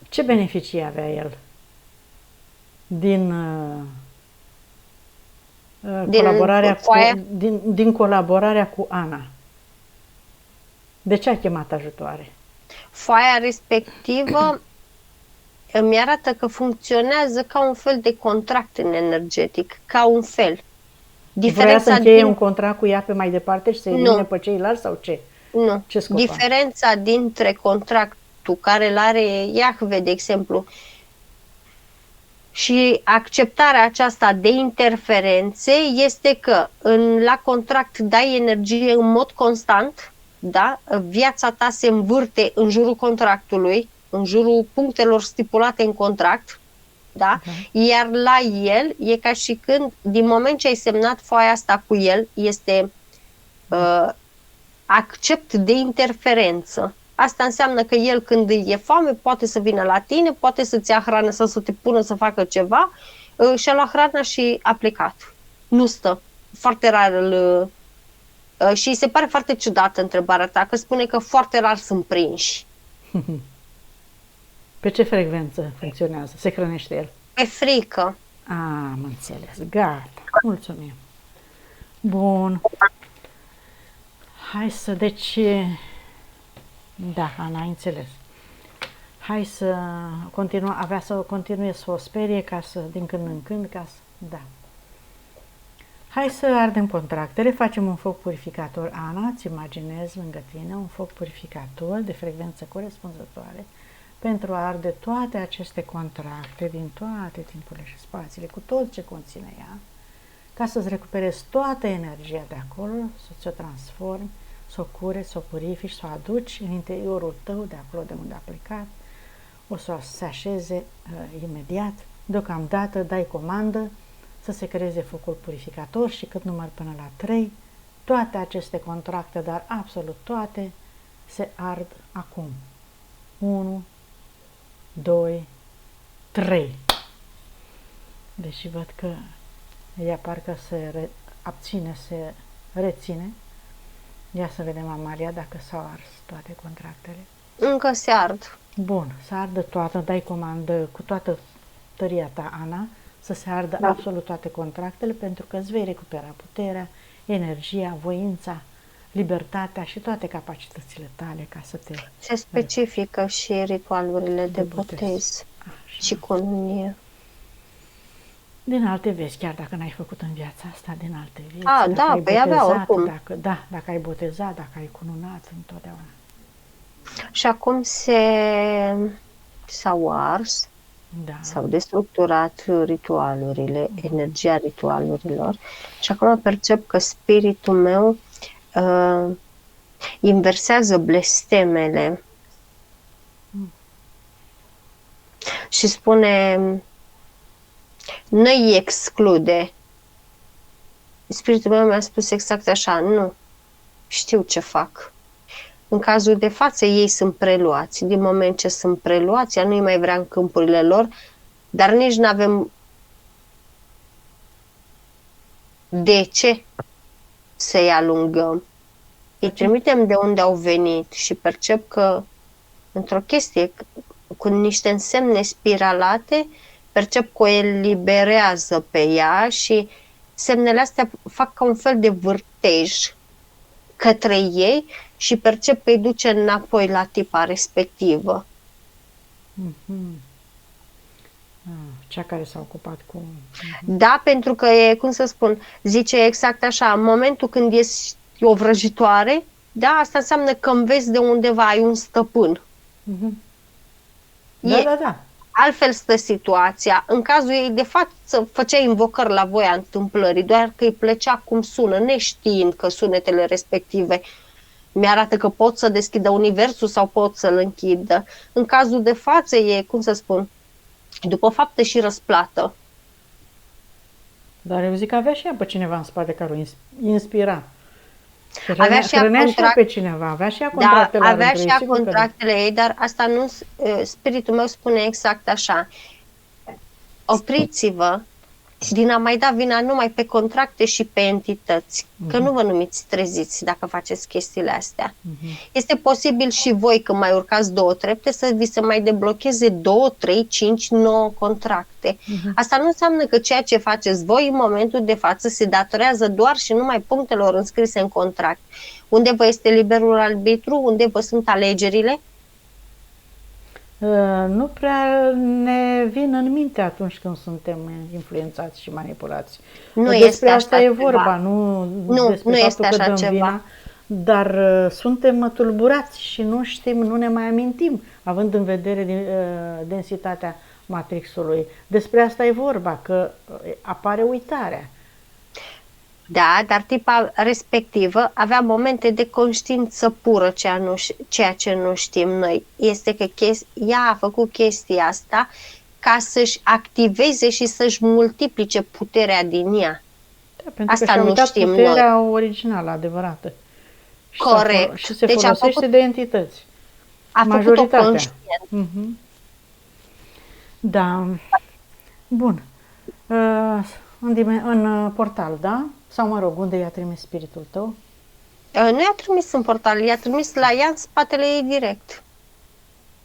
Ce beneficii avea el din colaborarea cu Ana? De ce a chemat ajutoare? Foaia respectivă îmi arată că funcționează ca un fel de contract în energetic, ca un fel. Vrea să încheie un contract cu ea pe mai departe și să elimine pe ceilalți sau ce? Nu. Ce Diferența dintre contractul care îl are Iahve, de exemplu, și acceptarea aceasta de interferențe este că la contract dai energie în mod constant, da? Viața ta se învârte în jurul contractului, în jurul punctelor stipulate în contract, da? Iar la el e ca și când, din moment ce ai semnat foaia asta cu el, este accept de interferență. Asta înseamnă că el, când e foame, poate să vină la tine, poate să-ți ia hrană sau să te pună să facă ceva, și-a luat hrana și a plecat. Nu stă. Foarte rar și îi se pare foarte ciudată întrebarea ta, că spune că foarte rar sunt prinși. Pe ce frecvență funcționează? Se hrănește el? Pe frică. Am înțeles. Gata. Mulțumim. Bun. Hai să, deci... Da, Ana, ai înțeles. Hai să continuăm, avea să continue să o sperie ca să, din când în când, ca să... Da. Hai să ardem contractele, facem un foc purificator. Ana, îți imaginezi lângă tine un foc purificator de frecvență corespunzătoare pentru a arde toate aceste contracte din toate timpurile și spațiile, cu tot ce conține ea, ca să-ți recuperezi toată energia de acolo, să ți-o transformi, să o cureți, să o purifici, să o aduci în interiorul tău, de acolo de unde a plecat, o să se așeze imediat. Deocamdată dai comandă să se creeze focul purificator și cât număr până la 3, toate aceste contracte, dar absolut toate, se ard acum. 1, 2, 3. Deși văd că ea parcă se abține, se reține. Ia să vedem, Amalia, dacă s-au ars toate contractele. Încă se ard. Bun, să ardă toată, dai comandă cu toată tăria ta, Ana, să se ardă absolut toate contractele, pentru că îți vei recupera puterea, energia, voința, libertatea și toate capacitățile tale ca să te... Se specifică și ritualurile de botez și cununie. Din alte vieți, chiar dacă n-ai făcut în viața asta, din alte vieți. Da, păi avea oricum. Dacă ai botezat, dacă ai cununat, întotdeauna. Și acum s-au ars, s-au destructurat ritualurile, energia ritualurilor și acum percep că spiritul meu inversează blestemele și spune, nu îi exclude. Spiritul meu mi-a spus exact așa, nu, știu ce fac. În cazul de față, ei sunt preluați. Din moment ce sunt preluați, ea nu-i mai vrea în câmpurile lor, dar nici nu avem de ce să-i alungăm. Îi trimitem de unde au venit și percep că într-o chestie cu niște însemne spiralate, percep că o eliberează pe ea și semnele astea fac ca un fel de vârtej către ei și percep că îi duce înapoi la tipa respectivă. Cea care s-a ocupat cu... Da, pentru că e, cum să spun, zice exact așa, în momentul când ești o vrăjitoare, da, asta înseamnă că înveți de undeva, ai un stăpân. Da. Altfel stă situația. În cazul ei, de fapt, făcea invocări la voia întâmplării, doar că îi plăcea cum sună, neștiind că sunetele respective mi-arată că pot să deschidă universul sau pot să-l închidă. În cazul de față e, cum să spun, după faptă și răsplată. Dar eu zic că avea și ea pe cineva în spate care o inspira. Avea și ea pe cineva, avea și ea contractele. Da, avea și ea contractele ei, dar asta nu, spiritul meu spune exact așa. Opriți-vă din a mai da vina numai pe contracte și pe entități, că nu vă numiți treziți dacă faceți chestiile astea. Este posibil și voi, când mai urcați 2 trepte, să vi se mai deblocheze 2, 3, 5, 9 contracte. Asta nu înseamnă că ceea ce faceți voi în momentul de față se datorează doar și numai punctelor înscrise în contract. Unde vă este liberul arbitru, unde vă sunt alegerile? Nu prea ne vin în minte atunci când suntem influențați și manipulați. Nu despre este asta așa e vorba, ceva. nu despre nu faptul este că așa dăm ceva. vina, dar suntem tulburați și nu știm, nu ne mai amintim, având în vedere densitatea matrixului. Despre asta e vorba, că apare uitarea. Da, dar tipa respectivă avea momente de conștiință pură, ceea ce nu știm noi. Este că ea a făcut chestia asta ca să-și activeze și să-și multiplice puterea din ea. Da, pentru asta că și-a nu uitat știm puterea noi. originală, adevărată. Corect. Și se Deci folosește de entități. A făcut-o conștient. Da. Bun. În portal, da? Sau mă rog, unde i-a trimis spiritul tău? Nu i-a trimis în portal, i-a trimis la ea în spatele ei direct.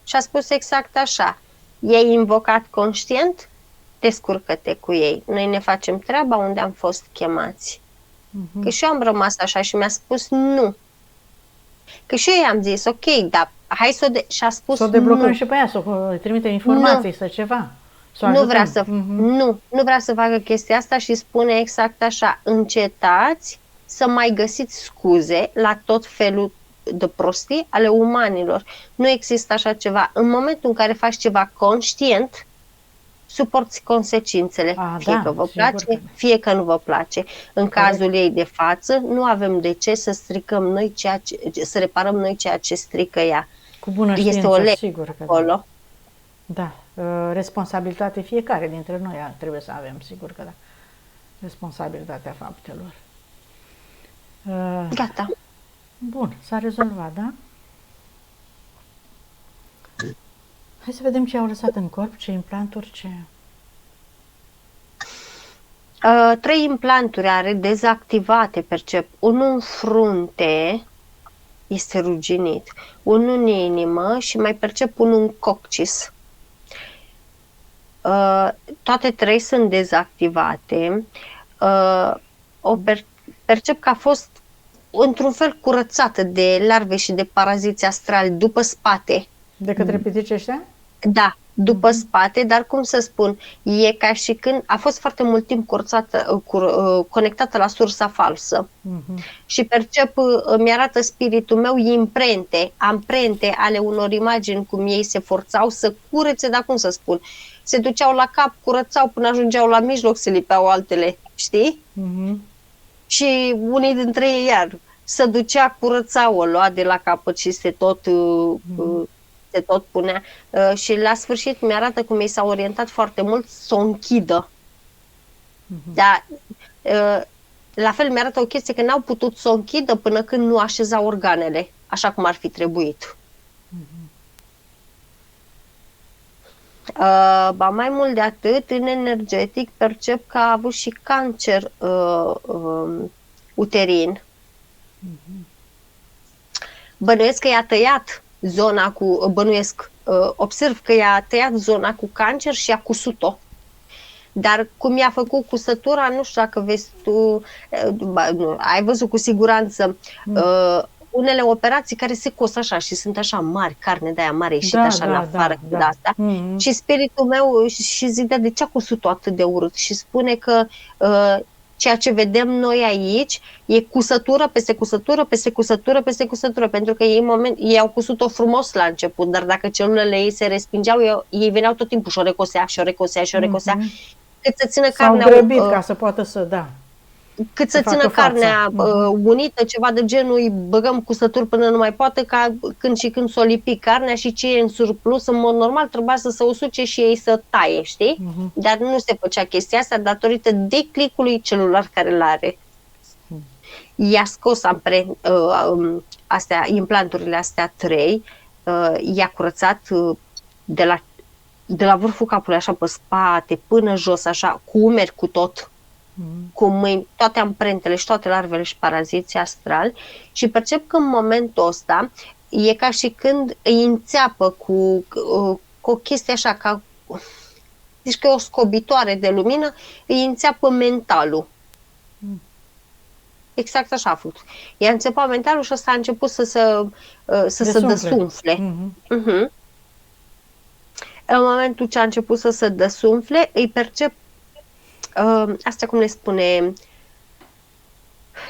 Și a spus exact așa. I-ai invocat conștient? Descurcă-te cu ei. Noi ne facem treaba unde am fost chemați. Că și eu am rămas așa și mi-a spus nu. Că și eu i-am zis, ok, dar hai să și a spus să o deblocăm nu. și pe ea, să o trimite informații, să ceva. Nu vrea să facă chestia asta și spune exact așa, încetați să mai găsiți scuze la tot felul de prostii ale umanilor. Nu există așa ceva. În momentul în care faci ceva conștient, suporți consecințele, fie că vă place, fie că nu vă place. În cazul ei de față, nu avem de ce să stricăm noi să reparăm noi ceea ce strică ea. Cu bună știință, este o lege sigur că acolo. Da. Responsabilitate fiecare dintre noi trebuie să avem, sigur că da. Responsabilitatea faptelor. Gata. Bun, s-a rezolvat, da? Hai să vedem ce au lăsat în corp, ce implanturi, ce... 3 implanturi are dezactivate, percep. Unul în frunte, este ruginit, unul în inimă și mai percep unul în coccis. Toate 3 sunt dezactivate. Percep că a fost într-un fel curățată de larve și de paraziți astrali după spate. De către pitici ăștia? Da, după spate, dar cum să spun, e ca și când a fost foarte mult timp conectată la sursa falsă. Și percep, mi-arată spiritul meu amprente ale unor imagini cum ei se forțau să curețe, dar cum să spun, se duceau la cap, curățau până ajungeau la mijloc, se lipeau altele, știi? Și unii dintre ei iar se ducea, curățau, o lua de la capăt și se tot se tot punea și la sfârșit mi-arată cum ei s-au orientat foarte mult să o închidă. Dar la fel mi-arată o chestie că n-au putut să o închidă până când nu așezau organele așa cum ar fi trebuit. Ba mai mult de atât, în energetic percep că a avut și cancer uterin. Bănuiesc că i-a tăiat zona cu, observ că i-a tăiat zona cu cancer și a cusut-o. Dar cum i-a făcut cusătura, nu știu dacă vezi tu, ai văzut cu siguranță unele operații care se cos așa și sunt așa mari, carne de aia mare ieșită așa în afară de asta. Și spiritul meu și zic, de ce a cusut-o atât de urât? Și spune că ceea ce vedem noi aici e cusătură peste cusătură, peste cusătură, peste cusătură, pentru că ei au cusut-o frumos la început, dar dacă celulele ei se respingeau, ei veneau tot timpul și o recosea, și o recosea, și o recosea, cât să țină carnea... S-au grăbit ca să poată să, cât să țină carnea unită, ceva de genul, îi băgăm cusături până nu mai poate, ca când și când s-o lipi carnea și ce e în surplus, în mod normal trebuia să se usuce și ei să taie, știi? Dar nu se făcea chestia asta datorită declicului celular care l-are. I-a scos implanturile astea 3, i-a curățat de la vârful capului așa pe spate până jos, așa, cu umeri cu tot, cu mâini, toate amprentele și toate larvele și paraziții astrali, și percep că în momentul ăsta e ca și când îi înțeapă cu o chestie așa, ca zici că e o scobitoare de lumină, îi înțeapă mentalul. Exact așa a făcut. I-a înțepat mentalul și ăsta a început să se desumfle. În momentul ce a început să se desumfle, îi percep astea, cum le spune,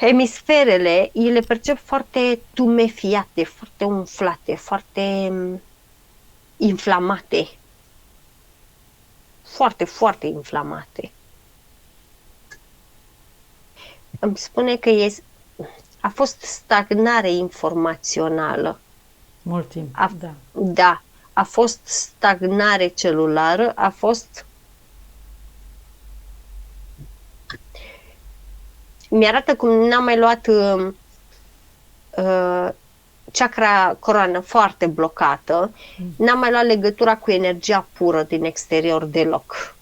emisferele, îi le percep foarte tumefiate, foarte umflate, foarte inflamate. Foarte, foarte inflamate. Îmi spune că a fost stagnare informațională. Mult timp, Da. A fost stagnare celulară, a fost... Mi-arată cum n-am mai luat chakra coroană foarte blocată, n-am mai luat legătura cu energia pură din exterior deloc.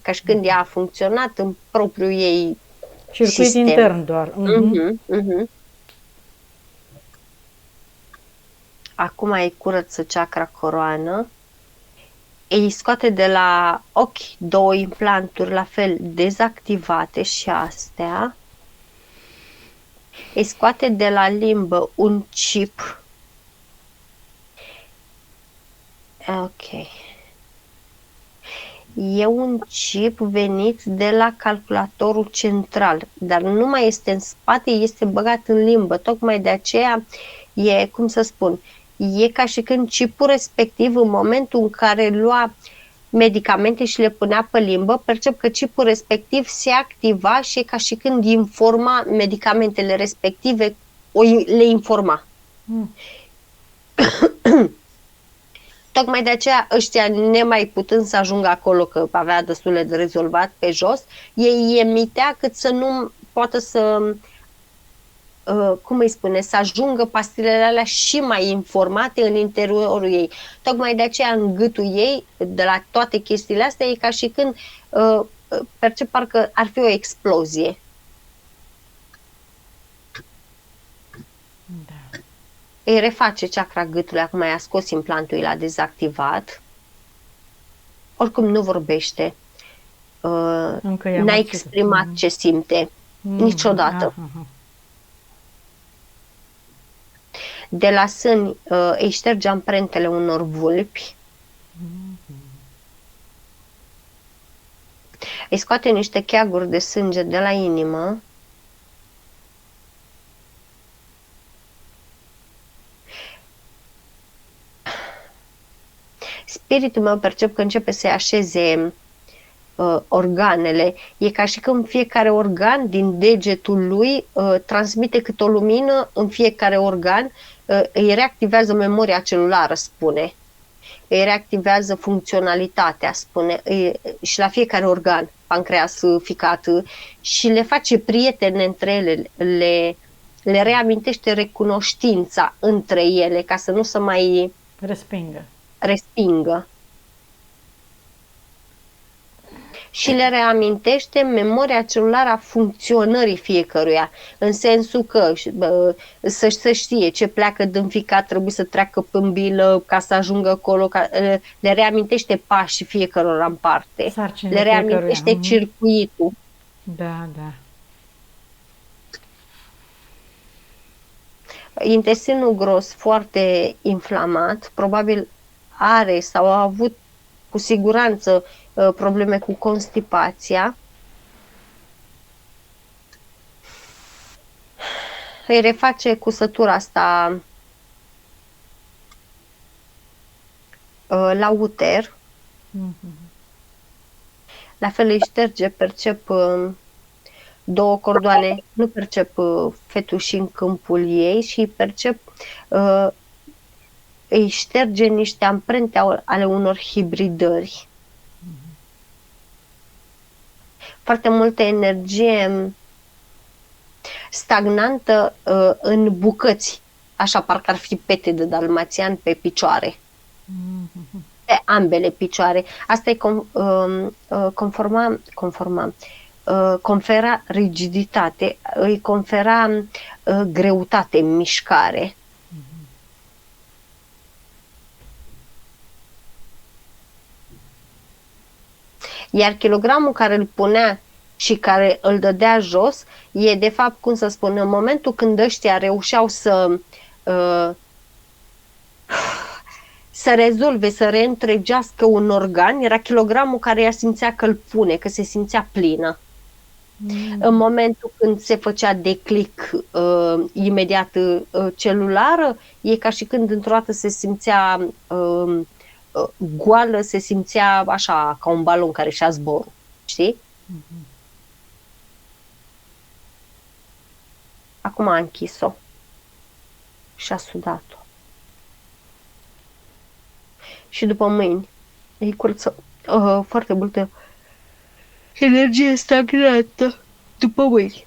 Ca și când ea a funcționat în propriul ei circuit sistem. Intern doar. Acum îi curăță chakra coroană, îi scoate de la ochi 2 implanturi la fel dezactivate și astea, îi scoate de la limbă un chip. Ok. E un chip venit de la calculatorul central, dar nu mai este în spate, este băgat în limbă. Tocmai de aceea e, cum să spun, e ca și când chipul respectiv, în momentul în care lua medicamente și le punea pe limbă, percep că chipul respectiv se activa și e ca și când informa medicamentele respective, le informa. Tocmai de aceea ăștia, nemai putând să ajungă acolo, că avea destule de rezolvat pe jos, ei emitea cât să nu poată să, cum îi spune, să ajungă pastilele alea și mai informate în interiorul ei. Tocmai de aceea în gâtul ei, de la toate chestiile astea, e ca și când percep parcă ar fi o explozie. Da. Îi reface chakra gâtului, acum i-a scos implantul, l-a dezactivat. Oricum nu vorbește. N-a exprimat ce simte. Niciodată. De la sâni îi șterge amprentele unor vulpi. Îi scoate niște cheaguri de sânge de la inimă. Spiritul meu percep că începe să-i așeze organele. E ca și când fiecare organ din degetul lui transmite cât o lumină în fiecare organ, îi reactivează memoria celulară, spune. îi reactivează funcționalitatea, spune, și la fiecare organ, pancreas, ficat, și le face prietene între ele, le reamintește recunoștința între ele, ca să nu se mai respingă. Și le reamintește memoria celulară a funcționării fiecăruia, în sensul că să știe ce pleacă din ficat, trebuie să treacă în bilă ca să ajungă acolo, le reamintește pașii fiecărora în parte, sarcinile le reamintește circuitul. Da. Intestinul gros foarte inflamat, probabil are sau a avut cu siguranță probleme cu constipația. Îi reface cusătura asta la uter. La fel îi șterge, percep două cordoane, nu percep fetușii în câmpul ei și percep, îi șterge niște amprente ale unor hibridări. Foarte multă energie stagnantă în bucăți, așa parcă ar fi pete de dalmațian pe picioare, pe ambele picioare. Asta îi confera rigiditate, îi confera greutate în mișcare. Iar kilogramul care îl punea și care îl dădea jos e, de fapt, cum să spun, în momentul când ăștia reușeau să rezolve, să reîntregească un organ, era kilogramul care ea simțea că îl pune, că se simțea plină. În momentul când se făcea declic imediat celular, e ca și când într-o dată se simțea goală, se simțea așa ca un balon care și-a zborul, știi? Acum a închis-o și a sudat-o. Și după mâini îi curăță foarte multă energie stagnată după mâini.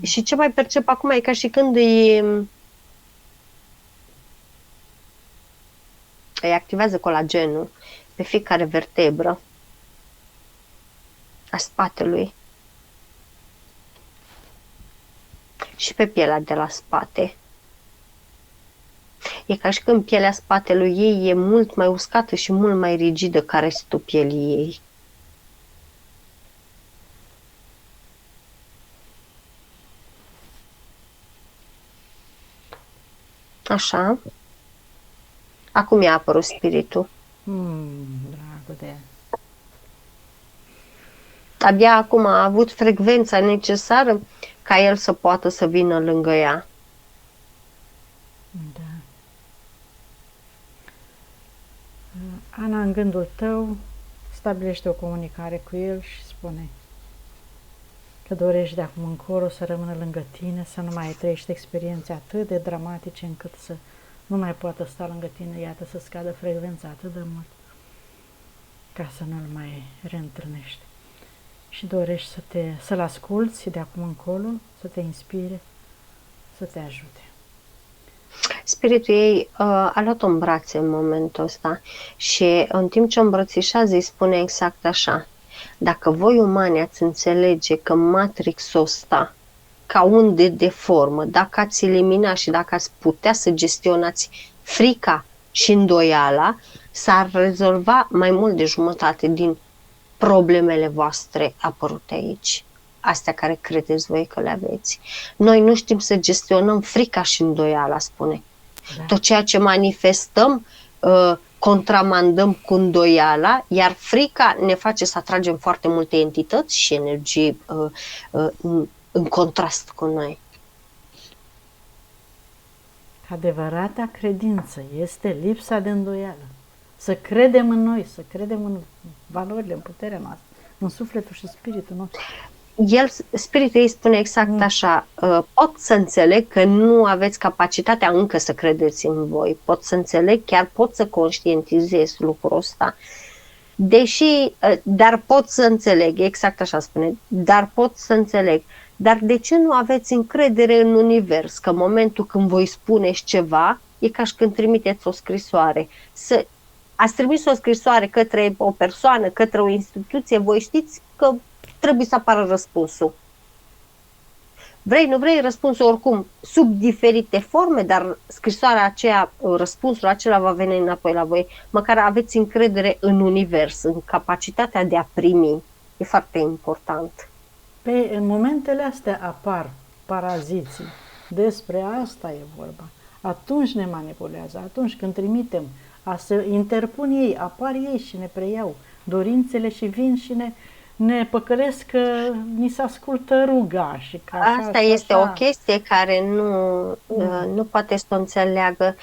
Și ce mai percep acum e ca și când îi activează colagenul pe fiecare vertebră a spatelui și pe pielea de la spate. E ca și când pielea spatelui ei e mult mai uscată și mult mai rigidă ca restul pielii ei. Așa. Acum i-a apărut spiritul. Dragul de... Abia acum a avut frecvența necesară ca el să poată să vină lângă ea. Da. Ana, în gândul tău, stabilește o comunicare cu el și spune că dorești de acum încolo să rămână lângă tine, să nu mai trăiești experiențe atât de dramatice încât să nu mai poată sta lângă tine, iată, să scadă frecvența atât de mult ca să nu-l mai reîntâlnești. Și dorești să-l asculți de acum încolo, să te inspire, să te ajute. Spiritul ei a luat-o în brațe în momentul ăsta și în timp ce o îmbrățișează îi spune exact așa: dacă voi umani ați înțelege că matrixul ăsta ca unde de formă, dacă ați elimina și dacă ați putea să gestionați frica și îndoiala, s-ar rezolva mai mult de jumătate din problemele voastre apărute aici, astea care credeți voi că le aveți. Noi nu știm să gestionăm frica și îndoiala, spune. Da. Tot ceea ce manifestăm, contramandăm cu îndoiala, iar frica ne face să atragem foarte multe entități și energii în contrast cu noi. Adevărata credință este lipsa de îndoială. Să credem în noi, să credem în valorile, în puterea noastră, în sufletul și spiritul nostru. Spiritul ei spune exact așa, pot să înțeleg că nu aveți capacitatea încă să credeți în voi, pot să înțeleg, chiar pot să conștientizez lucrul ăsta, dar pot să înțeleg, exact așa spune, dar pot să înțeleg, dar de ce nu aveți încredere în univers, că în momentul când voi spuneți ceva, e ca și când trimiteți o scrisoare, ați trimis o scrisoare către o persoană, către o instituție, voi știți că trebuie să apară răspunsul. Vrei, nu vrei, răspunsul oricum, sub diferite forme, dar scrisoarea aceea, răspunsul acela va veni înapoi la voi. Măcar aveți încredere în univers, în capacitatea de a primi. E foarte important. În momentele astea apar paraziții. Despre asta e vorba. Atunci ne manipulează, atunci când trimitem, să interpun ei, apar ei și ne preiau dorințele și vin și ne păcălesc că ni se ascultă ruga. Și că asta este o chestie care nu poate să o înțeleagă.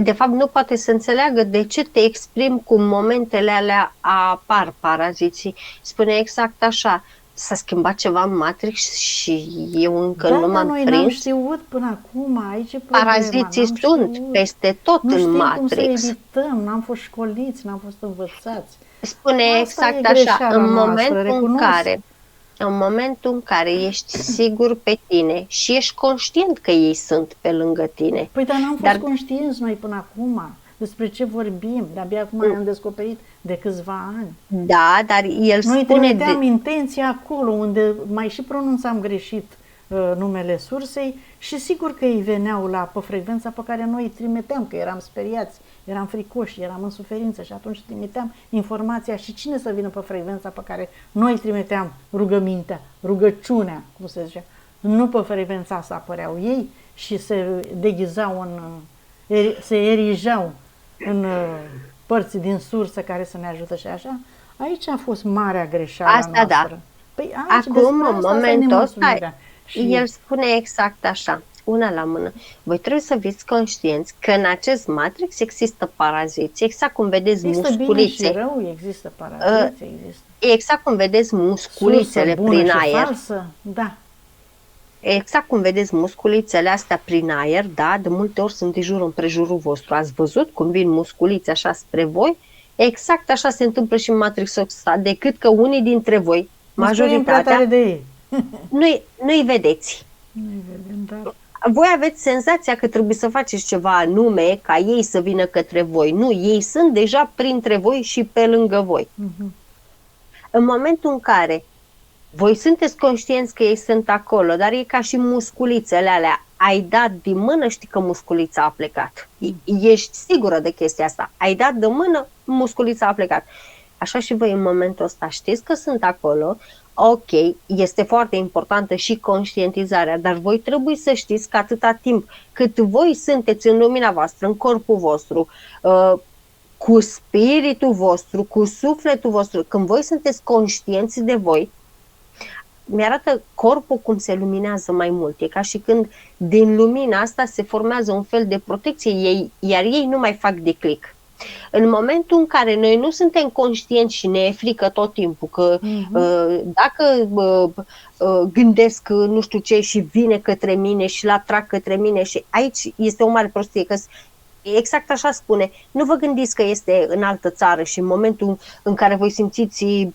De fapt, nu poate să înțeleagă de ce te exprimi cu momentele alea apar paraziții. Spune exact așa. S-a schimbat ceva în Matrix și eu încă nu m-am noi prins. n-am știut până acum, aici paraziții sunt peste tot în Matrix. Nu știm cum să evităm, n-am fost școliți, n-am fost învățați. Spune exact așa, în momentul în care ești sigur pe tine și ești conștient că ei sunt pe lângă tine. Păi dar n-am fost conștienți noi până acum. Despre ce vorbim? De-abia acum ne-am descoperit de câțiva ani. Da, dar el noi spune... Noi trimiteam intenția acolo, unde mai și pronunțam greșit numele sursei și sigur că ei veneau pe frecvența pe care noi îi trimiteam, că eram speriați, eram fricoși, eram în suferință și atunci trimiteam informația și cine să vină pe frecvența pe care noi trimiteam rugămintea, rugăciunea, cum se zicea. Nu pe frecvența asta apăreau ei și se deghizau se erijau în părți din sursă care să ne ajută și așa. Aici a fost marea greșeală asta noastră. Da. Păi, acum, în momentul ăsta, el spune exact așa, una la mână. Voi trebuie să fiți conștienți că în acest Matrix există paraziți, exact cum vedeți musculițe. Există bine și rău, există paraziți, există. Exact cum vedeți musculițele prin aer. Falsă, da. Exact cum vedeți musculițele astea prin aer, da, de multe ori sunt de jur împrejurul vostru. Ați văzut cum vin musculițe așa spre voi? Exact așa se întâmplă și în Matrixul ăsta, decât că unii dintre voi, majoritatea, de ei. nu-i vedeți. Nu-i vedem, dar... Voi aveți senzația că trebuie să faceți ceva anume ca ei să vină către voi. Nu, ei sunt deja printre voi și pe lângă voi. În momentul în care voi sunteți conștienți că ei sunt acolo, dar e ca și musculițele alea. Ai dat din mână, știi că musculița a plecat. Ești sigură de chestia asta. Ai dat de mână, musculița a plecat. Așa și voi în momentul ăsta știți că sunt acolo. Ok, este foarte importantă și conștientizarea, dar voi trebuie să știți că atâta timp cât voi sunteți în lumina voastră, în corpul vostru, cu spiritul vostru, cu sufletul vostru, când voi sunteți conștienți de voi, mi-arată corpul cum se luminează mai mult. E ca și când din lumina asta se formează un fel de protecție, iar ei nu mai fac declic. În momentul în care noi nu suntem conștienți și ne e frică tot timpul că dacă gândesc nu știu ce și vine către mine și l-atrag către mine și aici este o mare prostie, că exact așa spune, nu vă gândiți că este în altă țară și în momentul în care voi simțiți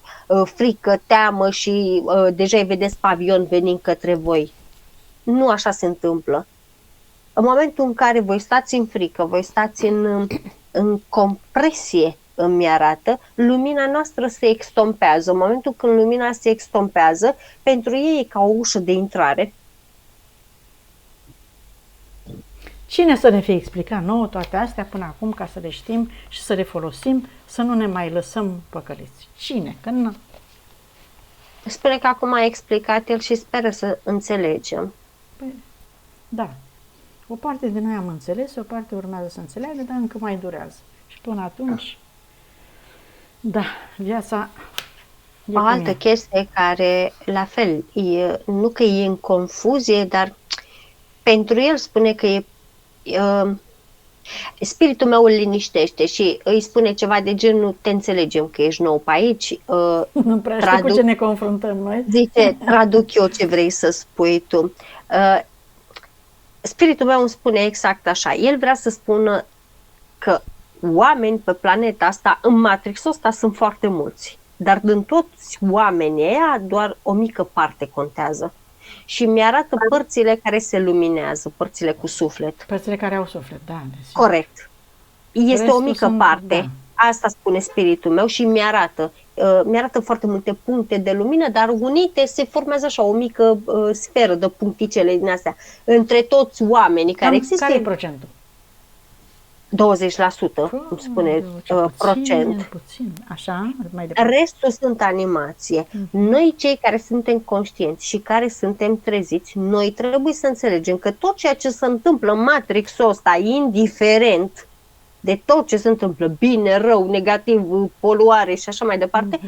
frică, teamă și deja îi vedeți pe avion venind către voi. Nu așa se întâmplă. În momentul în care voi stați în frică, voi stați în compresie, îmi arată, lumina noastră se extompează. În momentul când lumina se extompează, pentru ei e ca o ușă de intrare. Cine să ne fie explicat nouă toate astea până acum ca să le știm și să le folosim, să nu ne mai lăsăm păcăliți? Cine? Că nu. Spune că acum a explicat el și speră să înțelegem. Păi, da. O parte din noi am înțeles, o parte urmează să înțeleagă, dar încă mai durează. Și până atunci, da, viața e o altă chestie care, la fel, nu că e în confuzie, dar pentru el spune că Spiritul meu îl liniștește și îi spune ceva de genul, te înțelegem că ești nou pe aici, Nu prea știu cu ce ne confruntăm noi. zice, traduc eu ce vrei să spui tu. Spiritul meu îmi spune exact așa, el vrea să spună că oameni pe planeta asta, în Matrixul ăsta sunt foarte mulți, dar din toți oamenii ăia doar o mică parte contează. Și mi-arată părțile care se luminează, părțile cu suflet. Părțile care au suflet, da. Desigur. Corect. Este Restul o mică parte. Da. Asta spune spiritul meu și mi-arată foarte multe puncte de lumină, dar unite se formează așa o mică sferă de puncticele din astea. Între toți oamenii care există. Care e procentul? 20%, îmi spune procent. Puțin. Așa, mai departe. Restul sunt animație. Noi, cei care suntem conștienți și care suntem treziți, noi trebuie să înțelegem că tot ceea ce se întâmplă în Matrixul ăsta, indiferent de tot ce se întâmplă, bine, rău, negativ, poluare și așa mai departe,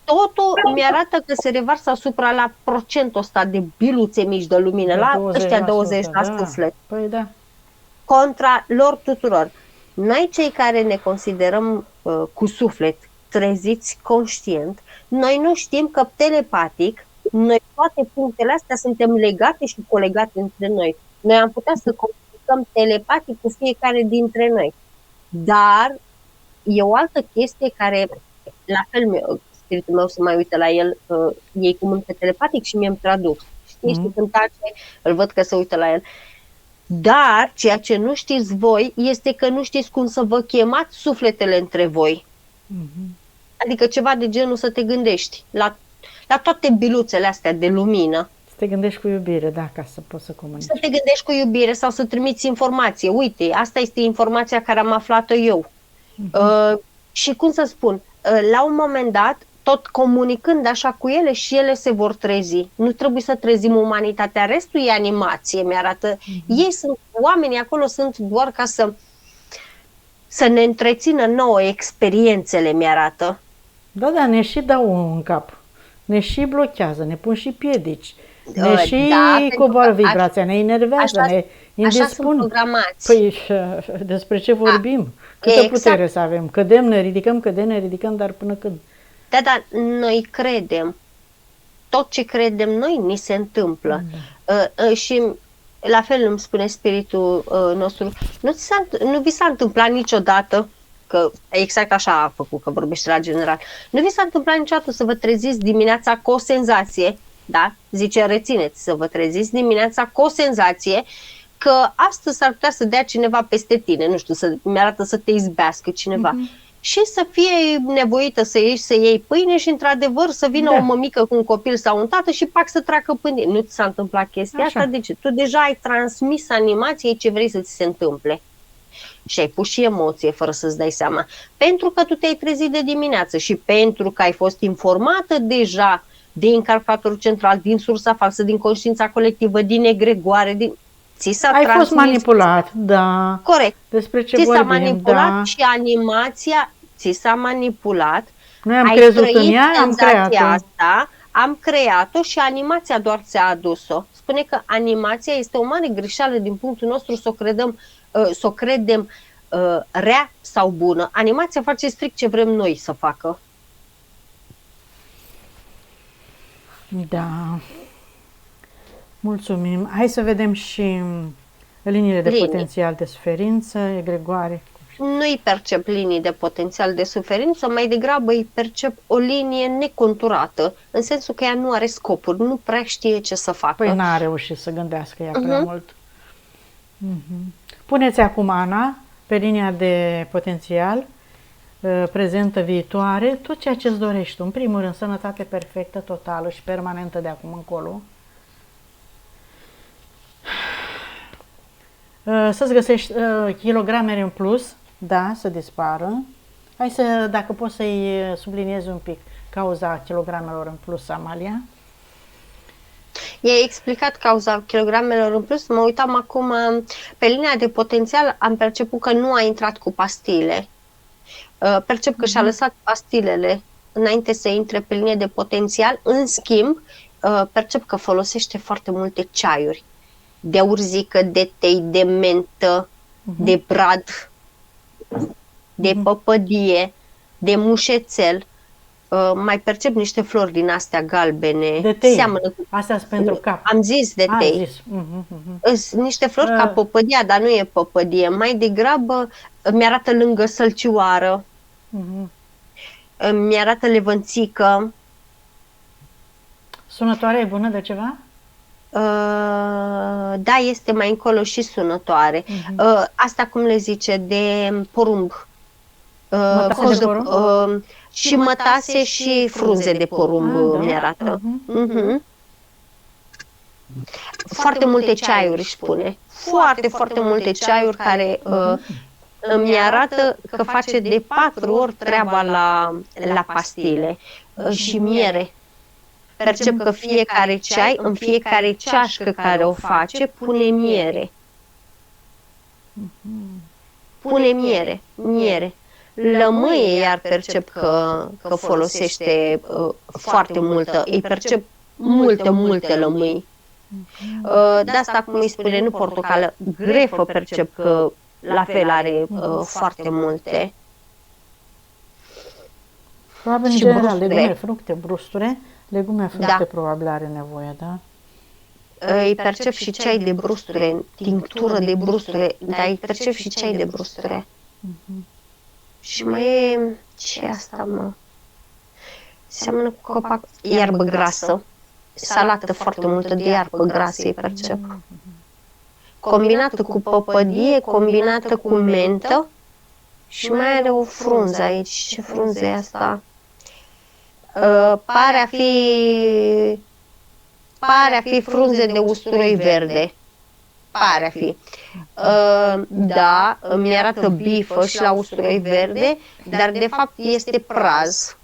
totul mi-arată că se revarsă asupra la procentul ăsta de biluțe mici de lumină, la ăștia 20 la suflet. Păi da. Contra lor tuturor. Noi cei care ne considerăm cu suflet, treziți, conștient, noi nu știm că telepatic, noi toate punctele astea suntem legate și colegate între noi. Noi am putea să comunicăm telepatic cu fiecare dintre noi. Dar e o altă chestie care, la fel, spiritul meu se mai uită la el, ei comunică telepatic și mie îmi traduc. Știi, când tace, îl văd că se uită la el. Dar ceea ce nu știți voi este că nu știți cum să vă chemați sufletele între voi. Adică ceva de genul să te gândești la toate biluțele astea de lumină. Să te gândești cu iubire, da, ca să poți să comunici. Să te gândești cu iubire sau să trimiți informație. Uite, asta este informația care am aflat-o eu. Și cum să spun, la un moment dat, tot comunicând așa cu ele și ele se vor trezi. Nu trebuie să trezim umanitatea, restul e animație, mi-arată. Ei sunt, oamenii acolo sunt doar ca să ne întrețină nouă experiențele, mi-arată. Da, ne și dau în cap. Ne și blochează, ne pun și piedici. Ne și coboară vibrația, ne enervează, ne indispun. Așa sunt programați. Păi despre ce vorbim? Câtă putere să avem? Cădem, ne ridicăm, dar până când? Da, dar noi credem. Tot ce credem noi ni se întâmplă. Și la fel îmi spune spiritul nostru, nu vi s-a întâmplat niciodată, că exact așa a făcut, că vorbește la general, nu vi s-a întâmplat niciodată să vă treziți dimineața cu o senzație, da? Zice, rețineți, să vă treziți dimineața cu o senzație că astăzi s-ar putea să dea cineva peste tine, nu știu, mi-arată să te izbească cineva. Și să fie nevoită să ieși să iei pâine și într-adevăr să vină o mămică cu un copil sau un tată și pac să treacă pâine. Nu ți s-a întâmplat chestia asta? De ce? Tu deja ai transmis animației ce vrei să ți se întâmple. Și ai pus și emoție fără să-ți dai seama. Pentru că tu te-ai trezit de dimineață și pentru că ai fost informată deja din calculatorul central, din sursa falsă, din conștiința colectivă, din egregoare, ai fost manipulat, da. Corect. Despre ce ți vorbim, s-a manipulat și animația ți s-a manipulat. Noi am crezut în ea, am creat-o. Asta, am creat-o și animația doar ți-a adus-o. Spune că animația este o mare greșeală din punctul nostru să o credem rea sau bună. Animația face strict ce vrem noi să facă. Da. Mulțumim. Hai să vedem și liniile de potențial de suferință, egregoare. Nu-i percep linii de potențial de suferință, mai degrabă îi percep o linie neconturată, în sensul că ea nu are scopuri, nu prea știe ce să facă. Păi n-a reușit să gândească ea prea mult. Puneți acum, Ana, pe linia de potențial, prezentă, viitoare, tot ceea ce îți dorești tu. În primul rând, sănătate perfectă, totală și permanentă de acum încolo. Să-ți găsești kilogramele în plus, da, să dispară. Hai să, dacă poți să-i subliniezi un pic cauza kilogramelor în plus, Amalia. I-ai explicat cauza kilogramelor în plus, mă uitam acum pe linia de potențial, am perceput că nu a intrat cu pastile. Percep că și-a lăsat pastilele înainte să intre pe linie de potențial, în schimb, percep că folosește foarte multe ceaiuri. De urzică, de tei, de mentă, de brad, de păpădie, de mușețel. Mai percep niște flori din astea galbene. De tei. Seamănă cu... Astea sunt pentru cap. Am zis de tei. Sunt niște flori ca păpădia, dar nu e păpădie. Mai degrabă mi-arată lângă sălcioară. Mi-arată levănțică. Sunătoarea e bună de ceva? Da, este mai încolo și sunătoare. Asta cum le zice, de porumb. Mătase de porumb? Și mătase și frunze de porumb mi-arată. Foarte multe ceaiuri, își spune. Foarte multe ceaiuri care îmi arată că face de 4 ori treaba la pastile. Și miere. Percep că fiecare ceai, în fiecare ceașcă care o face, pune miere. Pune miere. Lămâie iar percep că folosește foarte multă, îi percep multe lămâi. De asta, cum îi spune, nu portocală, grefă percep că la fel are foarte multe. Probabil, în general, legume, fructe, brusture, legume, fructe probabil are nevoie, da? Îi percep și ceai de brusture, tinctură de brusture, dar îi percep și ceai de brusture. Și mai e, ce asta, mă? Seamănă cu copac, iarbă grasă, salată foarte multă de iarbă grasă îi percep. Combinată cu păpădie, combinată cu mentă și mai are o frunză aici. Ce frunză e asta? Pare a fi frunze de usturoi verde. Pare a fi. Da, mi arată bifă și la usturoi verde, dar de fapt este praz.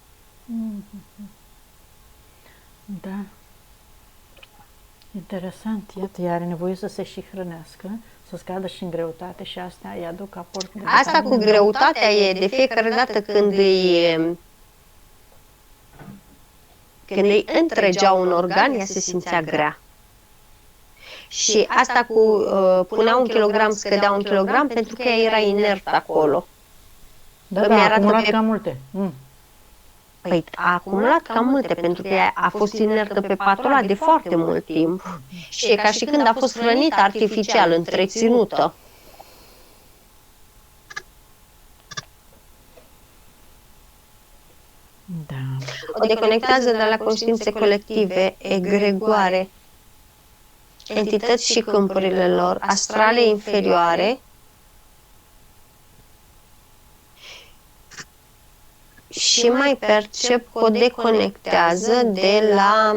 Da. Interesant. Iată, ea are nevoie să se și hrănească, să scadă și în greutate și asta îi aduc aport. Asta cu greutatea e de fiecare dată când îi întregea un organ, ea se simțea grea. Și asta cu punea 1 kilogram, scădea 1 kilogram, pentru că ea era inert acolo. Da, a acumulat cam multe. Păi a acumulat cam multe, pentru că ea a fost inertă pe patul ăla de foarte mult timp. Și e ca și când a fost hrănită artificial, întreținută. Da. O deconectează de la conștiințe colective, egregoare, entități și câmpurile lor, astrale inferioare, și mai percep că o deconectează de la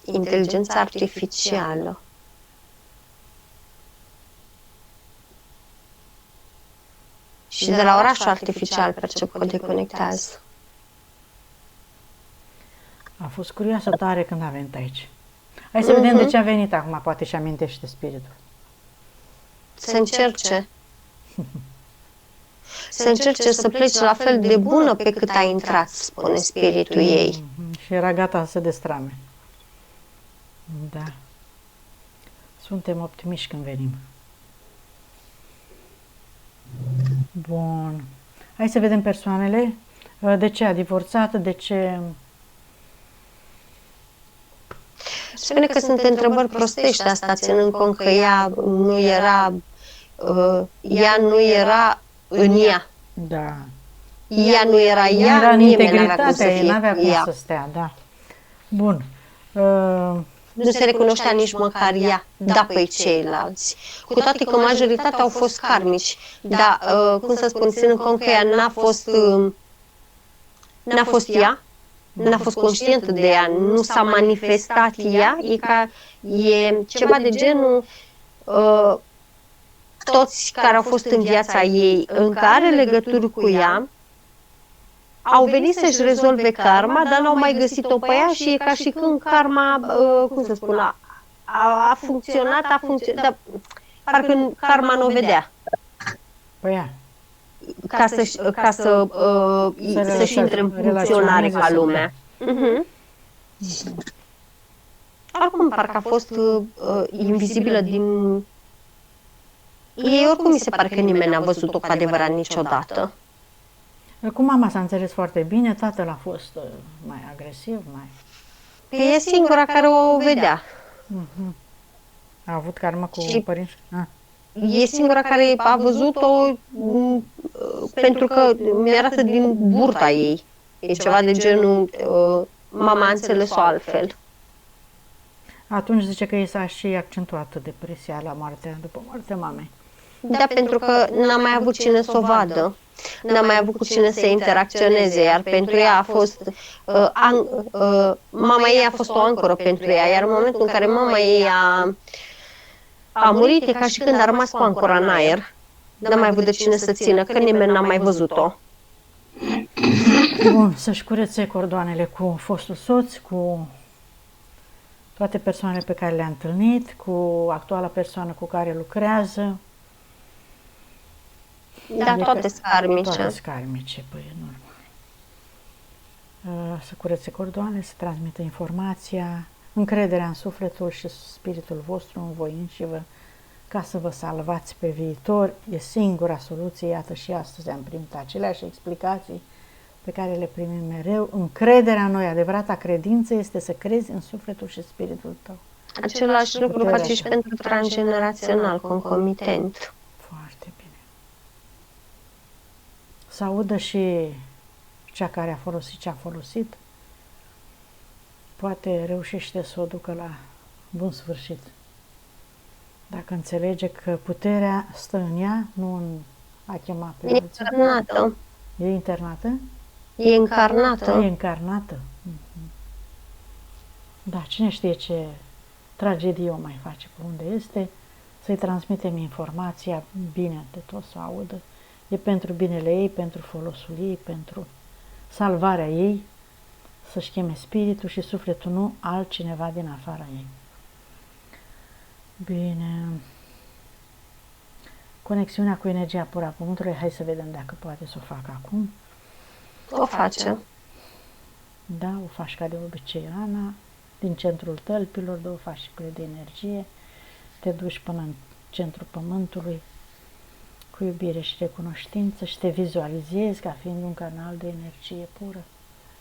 inteligența artificială. Și de la orașul artificial percep că o deconectează. A fost curioasă tare când a venit aici. Hai să vedem de ce a venit acum, poate și amintește spiritul. Să încerce. Să încerce să pleci la fel de bună pe cât ai intrat, spune spiritul ei. Și era gata să se destrame. Da. Suntem optimiști când venim. Bun. Hai să vedem persoanele. De ce a divorțat? De ce... Spune că sunt întrebări prostești asta, ținând cont că ea nu era în ea. Da. Ea nu era ea, era în integritatea ei, n-avea cum să stea, da. Bun. Nu se recunoștea nici măcar ea, da pe ceilalți. Cu toate că majoritatea au fost karmici, dar, cum să spun, ținând cont că ea n-a fost ea, n-a fost conștientă de ea, nu s-a manifestat ea, e ceva de genul toți care au fost în viața ei, în care legături cu ea, au venit să-și rezolve karma, dar n-au mai găsit-o pe ea și e ca și când karma, cum să spun, a funcționat, dar parcă karma nu o vedea. Păi ea. Ca să-și intre în funcționare ca lumea. Acum parcă a fost invizibilă Ei oricum mi se pare că nimeni n-a văzut-o cu adevărat niciodată. Cu mama s-a înțeles foarte bine, tatăl a fost mai agresiv, mai... E singura care o vedea. A avut karmă cu Și- părinți? E singura care a văzut-o pentru că mi-arată din burta ei. E ceva de genul, mama a înțeles-o altfel. Atunci zice că i s-a și accentuat depresia după moartea mamei. Da, pentru că n-a mai avut cine să o vadă, n-a mai avut cu cine să interacționeze, iar pentru ea a fost, mama ei a fost o ancoră pentru ea, iar în momentul în care mama ei a murit, e ca și când a rămas cu ancora în aer. N-a mai avut de cine să țină, că nimeni n-a mai văzut-o. Bun, să-și curețe cordoanele cu fostul soț, cu toate persoanele pe care le-a întâlnit, cu actuala persoană cu care lucrează. Da, toate scarmice. Toate scarmice, păi e normal. Să curețe cordoane, să transmită informația, încrederea în sufletul și spiritul vostru, în voi înșivă, ca să vă salvați pe viitor. E singura soluție, iată și astăzi am primit aceleași explicații pe care le primim mereu. Încrederea în noi, adevărata credință este să crezi în sufletul și spiritul tău. Același lucru face și pentru transgenerațional, concomitent. Foarte bine. Să audă și cea care a folosit ce a folosit, poate reușește să o ducă la bun sfârșit. Dacă înțelege că puterea stă în ea, nu în a chema pe alții. E încarnată. E internată? E încarnată. E încarnată. Da, cine știe ce tragedie o mai face pe unde este, să-i transmitem informația bine de tot să audă. E pentru binele ei, pentru folosul ei, pentru salvarea ei, să-și cheme spiritul și sufletul, nu altcineva din afara ei. Bine. Conexiunea cu energia pură a Pământului, hai să vedem dacă poate să o facă acum. O face. Da, o faci ca de obicei, Ana, din centrul tălpilor, două fascicule de energie, te duci până în centrul Pământului, cu iubire și recunoștință și te vizualizezi ca fiind un canal de energie pură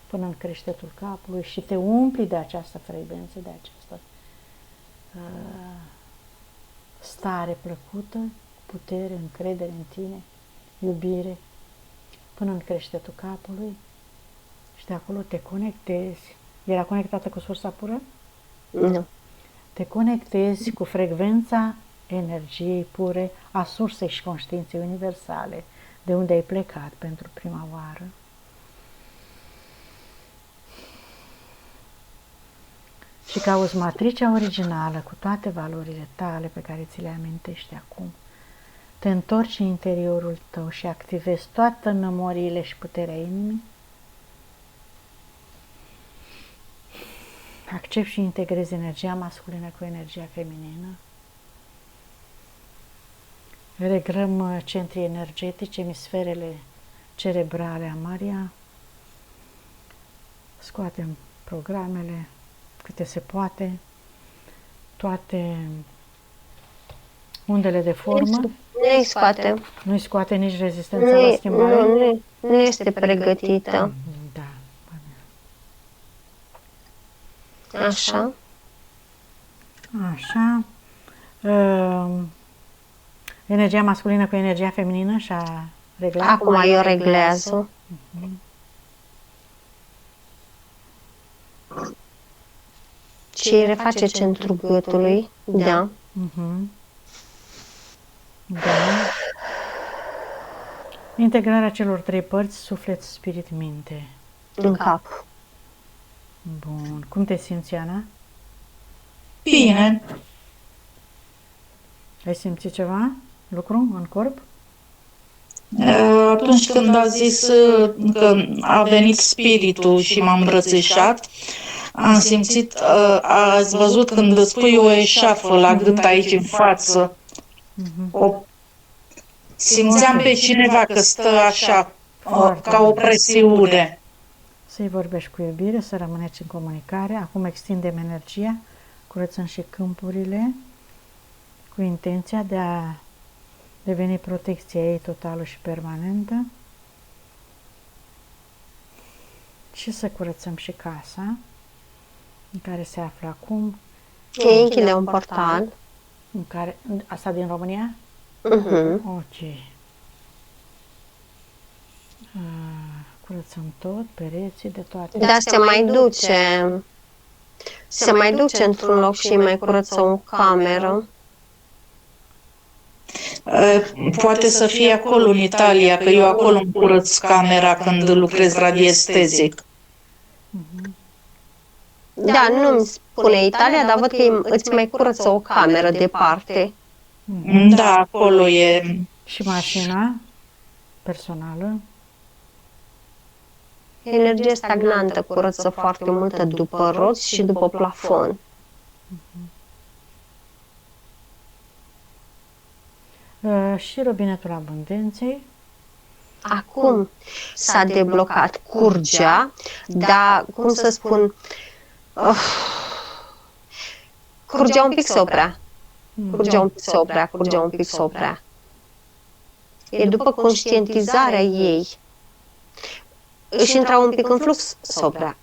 până în creștetul capului și te umpli de această frecvență, de această stare plăcută, putere, încredere în tine, iubire, până în creștetul capului și de acolo te conectezi. Era conectată cu sursa pură? Nu. Te conectezi cu frecvența energiei pure a sursei și conștiinței universale, de unde ai plecat pentru prima oară. Și cauzi matricea originală cu toate valorile tale pe care ți le amintești acum. Te întorci în interiorul tău și activezi toate memoriile și puterea inimii. Accepti și integrezi energia masculină cu energia feminină. Regrăm centrii energetici, emisferele cerebrale a Maria. Scoatem programele câte se poate, toate undele de formă. Nu-i scoate. Nu-i scoate nici rezistența la schimbare? Nu este pregătită. Da. Așa. Așa. Energia masculină cu energia feminină și-a reglat? Acum eu reglează. Și reface centrul gâtului. Da. Da. Integrarea celor trei părți, suflet, spirit, minte. În cap. Bun. Cum te simți, Ana? Bine. Ai simțit ceva? Lucru în corp? Atunci când a zis că a venit spiritul și m-a îmbrățișat, am simțit, ați văzut când îți pui o eșafă la gât aici în față, simțeam pe cineva că stă așa, ca o presiune. Să-i vorbești cu iubire, să rămâneți în comunicare. Acum extindem energia, curățăm și câmpurile cu intenția de a deveni protecția ei totală și permanentă. Și să curățăm și casa în care se află acum. Ei închide un portal. În care, asta din România? Ok. Curățăm tot, pereții, de toate. Dar se mai duce într-un loc și mai curăță o cameră. Poate să fie acolo în Italia, că eu acolo îmi curăț camera când lucrez radiestezic. Da, nu-mi spune Italia, dar văd că îți mai curăță o cameră departe. Da, acolo e. Și mașina personală? Energie stagnantă curăță foarte multă după roți și după plafon. Și robinetul abundenței. Acum s-a deblocat, curgea, dar, cum să spun, curgea un pic soprea. Curgea un pic soprea. E după conștientizarea ei. Își intra un pic în flux soprea.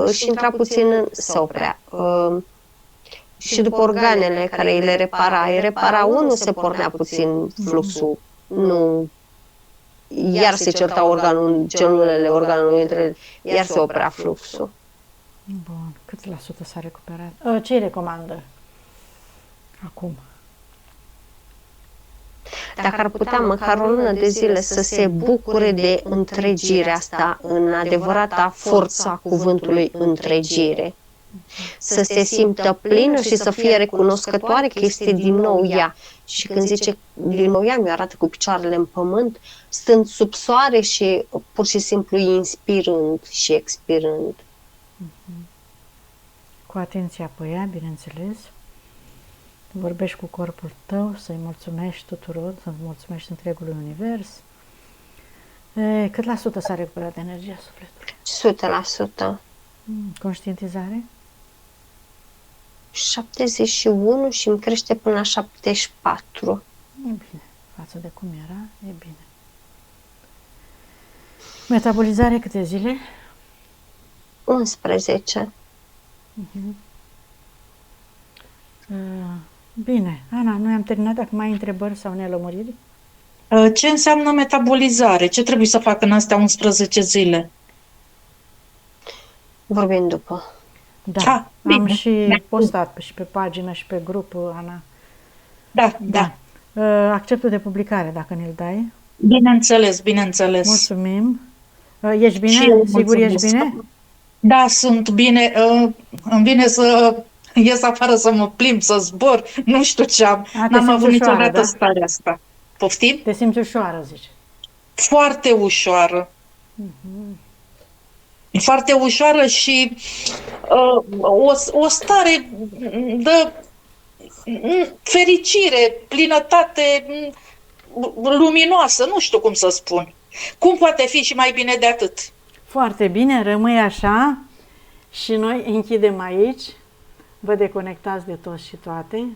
Își intra puțin în soprea. Și după organele care îi le repara unul, se pornea puțin fluxul. Nu. Iar se certa celulele organului între ele, iar se oprea fluxul. Bun. Cât la sută s-a recuperat? Ce îi recomandă acum? Dacă ar putea măcar o lună de zile să se bucure de întregirea asta, în adevărata forța cuvântului întregire, să se simtă plină și să fie recunoscătoare că este din nou ea. Și când zice din nou ea, mi-arată cu picioarele în pământ, stând sub soare și pur și simplu inspirând și expirând. Cu atenția pe ea, bineînțeles. Vorbești cu corpul tău, să-i mulțumești tuturor, să-i mulțumești întregului univers. Cât la sută s-a recuperat energia sufletului? 100%. Conștientizare? 71 și îmi crește până la 74. E bine. Față de cum era, e bine. Metabolizare câte zile? 11. Bine. Ana, noi am terminat. Dacă mai ai întrebări sau nelămuriri? Ce înseamnă metabolizare? Ce trebuie să fac în astea 11 zile? Vorbim după. Da, am și postat și pe pagină și pe grup, Ana. Da. Acceptul de publicare, dacă ne-l dai. Bineînțeles. Mulțumim. Ești bine? Sigur ești bine? Da, sunt bine. Îmi vine să ies afară să mă plimb, să zbor. Nu știu ce am. N-am avut niciodată starea asta. Poftim? Te simți ușoară, zici? Foarte ușoară. Foarte ușoară și o stare de fericire, plinătate luminoasă, nu știu cum să spun. Cum poate fi și mai bine de atât? Foarte bine, rămâi așa și noi închidem aici. Vă deconectați de toți și toate.